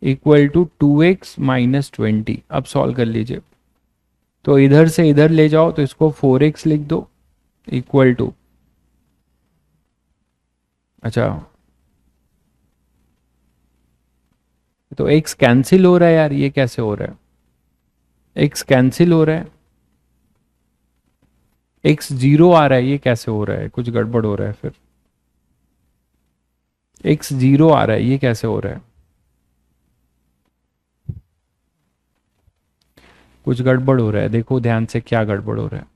Speaker 1: equal to 2x -20। अब सॉल्व कर लीजिए, तो इधर से इधर ले जाओ, तो इसको 4x लिख दो इक्वल टू, अच्छा तो x कैंसिल हो रहा है यार, ये कैसे हो रहा है, x कैंसिल हो रहा है, x 0 आ रहा है, ये कैसे हो रहा है, कुछ गड़बड़ हो रहा है, फिर x 0 आ रहा है, ये कैसे हो रहा है, कुछ गड़बड़ हो रहा है, देखो ध्यान से क्या गड़बड़ हो रहा है।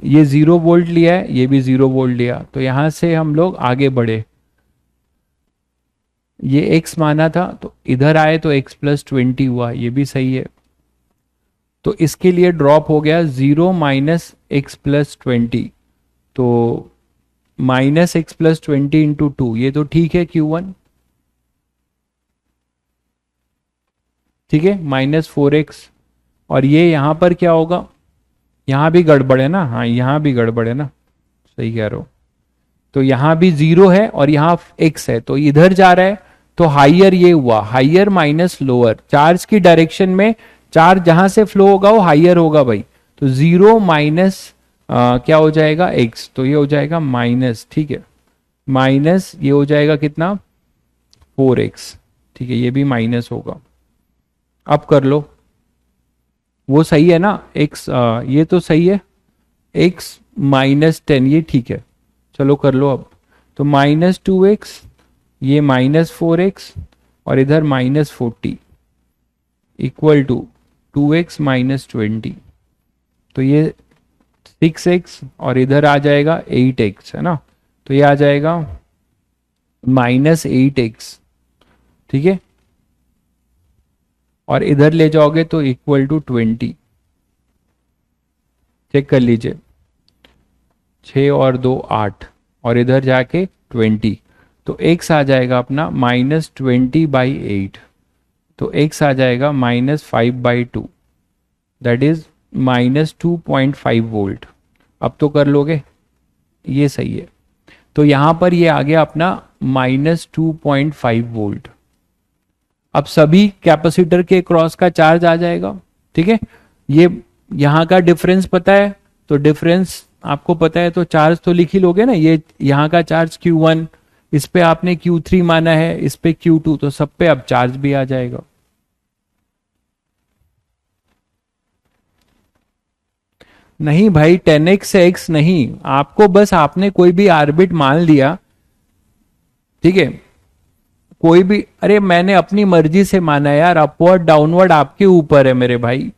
Speaker 1: ये 0 वोल्ट लिया है, ये भी 0 वोल्ट लिया, तो यहां से हम लोग आगे बढ़े, ये x माना था तो इधर आए तो x+20 हुआ, ये भी सही है, तो इसके लिए ड्रॉप हो गया 0 माइनस x+20, तो -x+20 इंटू 2, ये तो ठीक है Q1, ठीक है, -4x, और ये यहां पर क्या होगा, यहां भी गड़बड़ है ना, हाँ यहां भी गड़बड़ है ना, सही कह रहे हो, तो यहां भी 0 है और यहां x है, तो इधर जा रहा है, तो हाइयर ये हुआ, हाइयर माइनस लोअर, चार्ज की डायरेक्शन में चार्ज जहां से फ्लो होगा वो हाइयर होगा भाई, तो 0 माइनस क्या हो जाएगा x, तो ये हो जाएगा माइनस, ठीक है, माइनस ये हो जाएगा कितना 4x, ठीक है, ये भी माइनस होगा, अब कर लो, वो सही है ना, x ये तो सही है, x-10 ये ठीक है, चलो कर लो अब, तो -2x, ये -4x, और इधर -40 इक्वल टू 2x -20, तो ये 6x, और इधर आ जाएगा 8x, है ना, तो ये आ जाएगा -8x, ठीक है, और इधर ले जाओगे तो इक्वल टू 20, चेक कर लीजिए, 6 और 2 8, और इधर जाके 20, तो x आ जाएगा अपना -20/8, तो x आ जाएगा -5/2, दैट इज -2.5 वोल्ट। अब तो कर लोगे, ये सही है, तो यहां पर ये आ गया अपना -2.5 वोल्ट। अब सभी कैपेसिटर के क्रॉस का चार्ज आ जाएगा, ठीक है, ये यहां का डिफरेंस पता है, तो डिफरेंस आपको पता है, तो चार्ज तो लिख ही लोगे ना, ये यहां का चार्ज Q1, इस पे आपने Q3 माना है, इस पे Q2, तो सब पे अब चार्ज भी आ जाएगा। नहीं भाई 10x से x नहीं, आपको बस आपने कोई भी आर्बिट मान लिया, ठीक है, कोई भी, अरे मैंने अपनी मर्जी से माना यार, अपवर्ड डाउनवर्ड आपके ऊपर है मेरे भाई,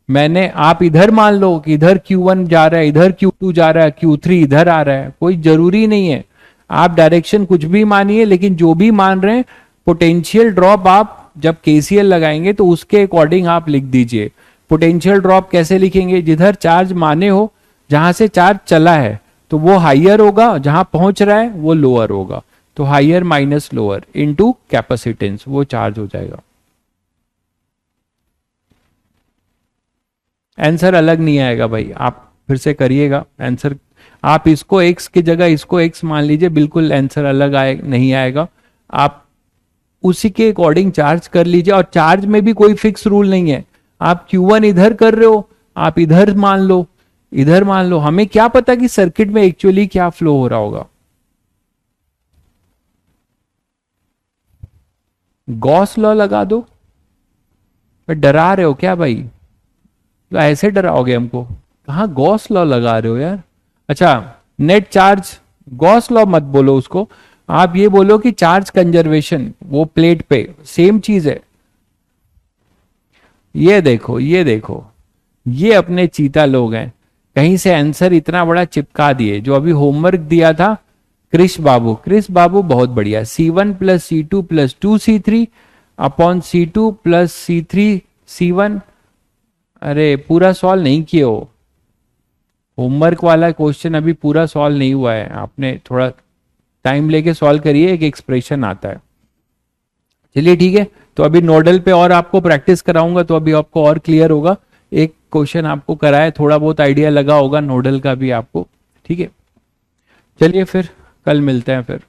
Speaker 1: मैंने, आप इधर मान लो कि इधर Q1 जा रहा है, इधर Q2 जा रहा है, Q3 इधर आ रहा है, कोई जरूरी नहीं है, आप डायरेक्शन कुछ भी मानिए, लेकिन जो भी मान रहे हैं पोटेंशियल ड्रॉप आप जब KCL लगाएंगे तो उसके अकॉर्डिंग आप लिख दीजिए। पोटेंशियल ड्रॉप कैसे लिखेंगे, जिधर चार्ज माने हो, जहां से चार्ज चला है तो वो हाइयर होगा, जहां पहुंच रहा है वो लोअर होगा, तो higher minus lower into capacitance, वो चार्ज हो जाएगा। आंसर अलग नहीं आएगा भाई, आप फिर से करिएगा आंसर, आप इसको x की जगह इसको x मान लीजिए, बिल्कुल आंसर अलग आए नहीं आएगा। आप उसी के अकॉर्डिंग चार्ज कर लीजिए, और चार्ज में भी कोई फिक्स रूल नहीं है। आप Q1 इधर कर रहे हो, आप इधर मान लो, इधर मान लो, हमें क्या पता कि सर्किट में एक्चुअली क्या फ्लो हो रहा होगा। गॉस लॉ लगा दो। डरा रहे हो क्या भाई? तो ऐसे डराओगे हमको? कहाँ गॉस लॉ लगा रहे हो यार? अच्छा, नेट चार्ज, गॉस लॉ मत बोलो उसको, आप ये बोलो कि चार्ज कंजर्वेशन, वो प्लेट पे सेम चीज है। ये देखो, ये देखो, ये अपने चीता लोग हैं, कहीं से आंसर इतना बड़ा चिपका दिए। जो अभी होमवर्क दिया था क्रिश बाबू, क्रिश बाबू बहुत बढ़िया, C1 plus C2 plus 2C3 upon C2 plus C3 C1। अरे पूरा सॉल्व नहीं किए हो, होमवर्क वाला क्वेश्चन अभी पूरा सॉल्व नहीं हुआ है, आपने थोड़ा टाइम लेके सॉल्व करिए, एक एक्सप्रेशन आता है। चलिए ठीक है, तो अभी नोडल पे और आपको प्रैक्टिस कराऊंगा, तो अभी आपको और क्लियर होगा। एक क्वेश्चन आपको कराए, थोड़ा बहुत आइडिया लगा होगा नोडल का भी आपको। ठीक है, चलिए फिर कल मिलते हैं फिर।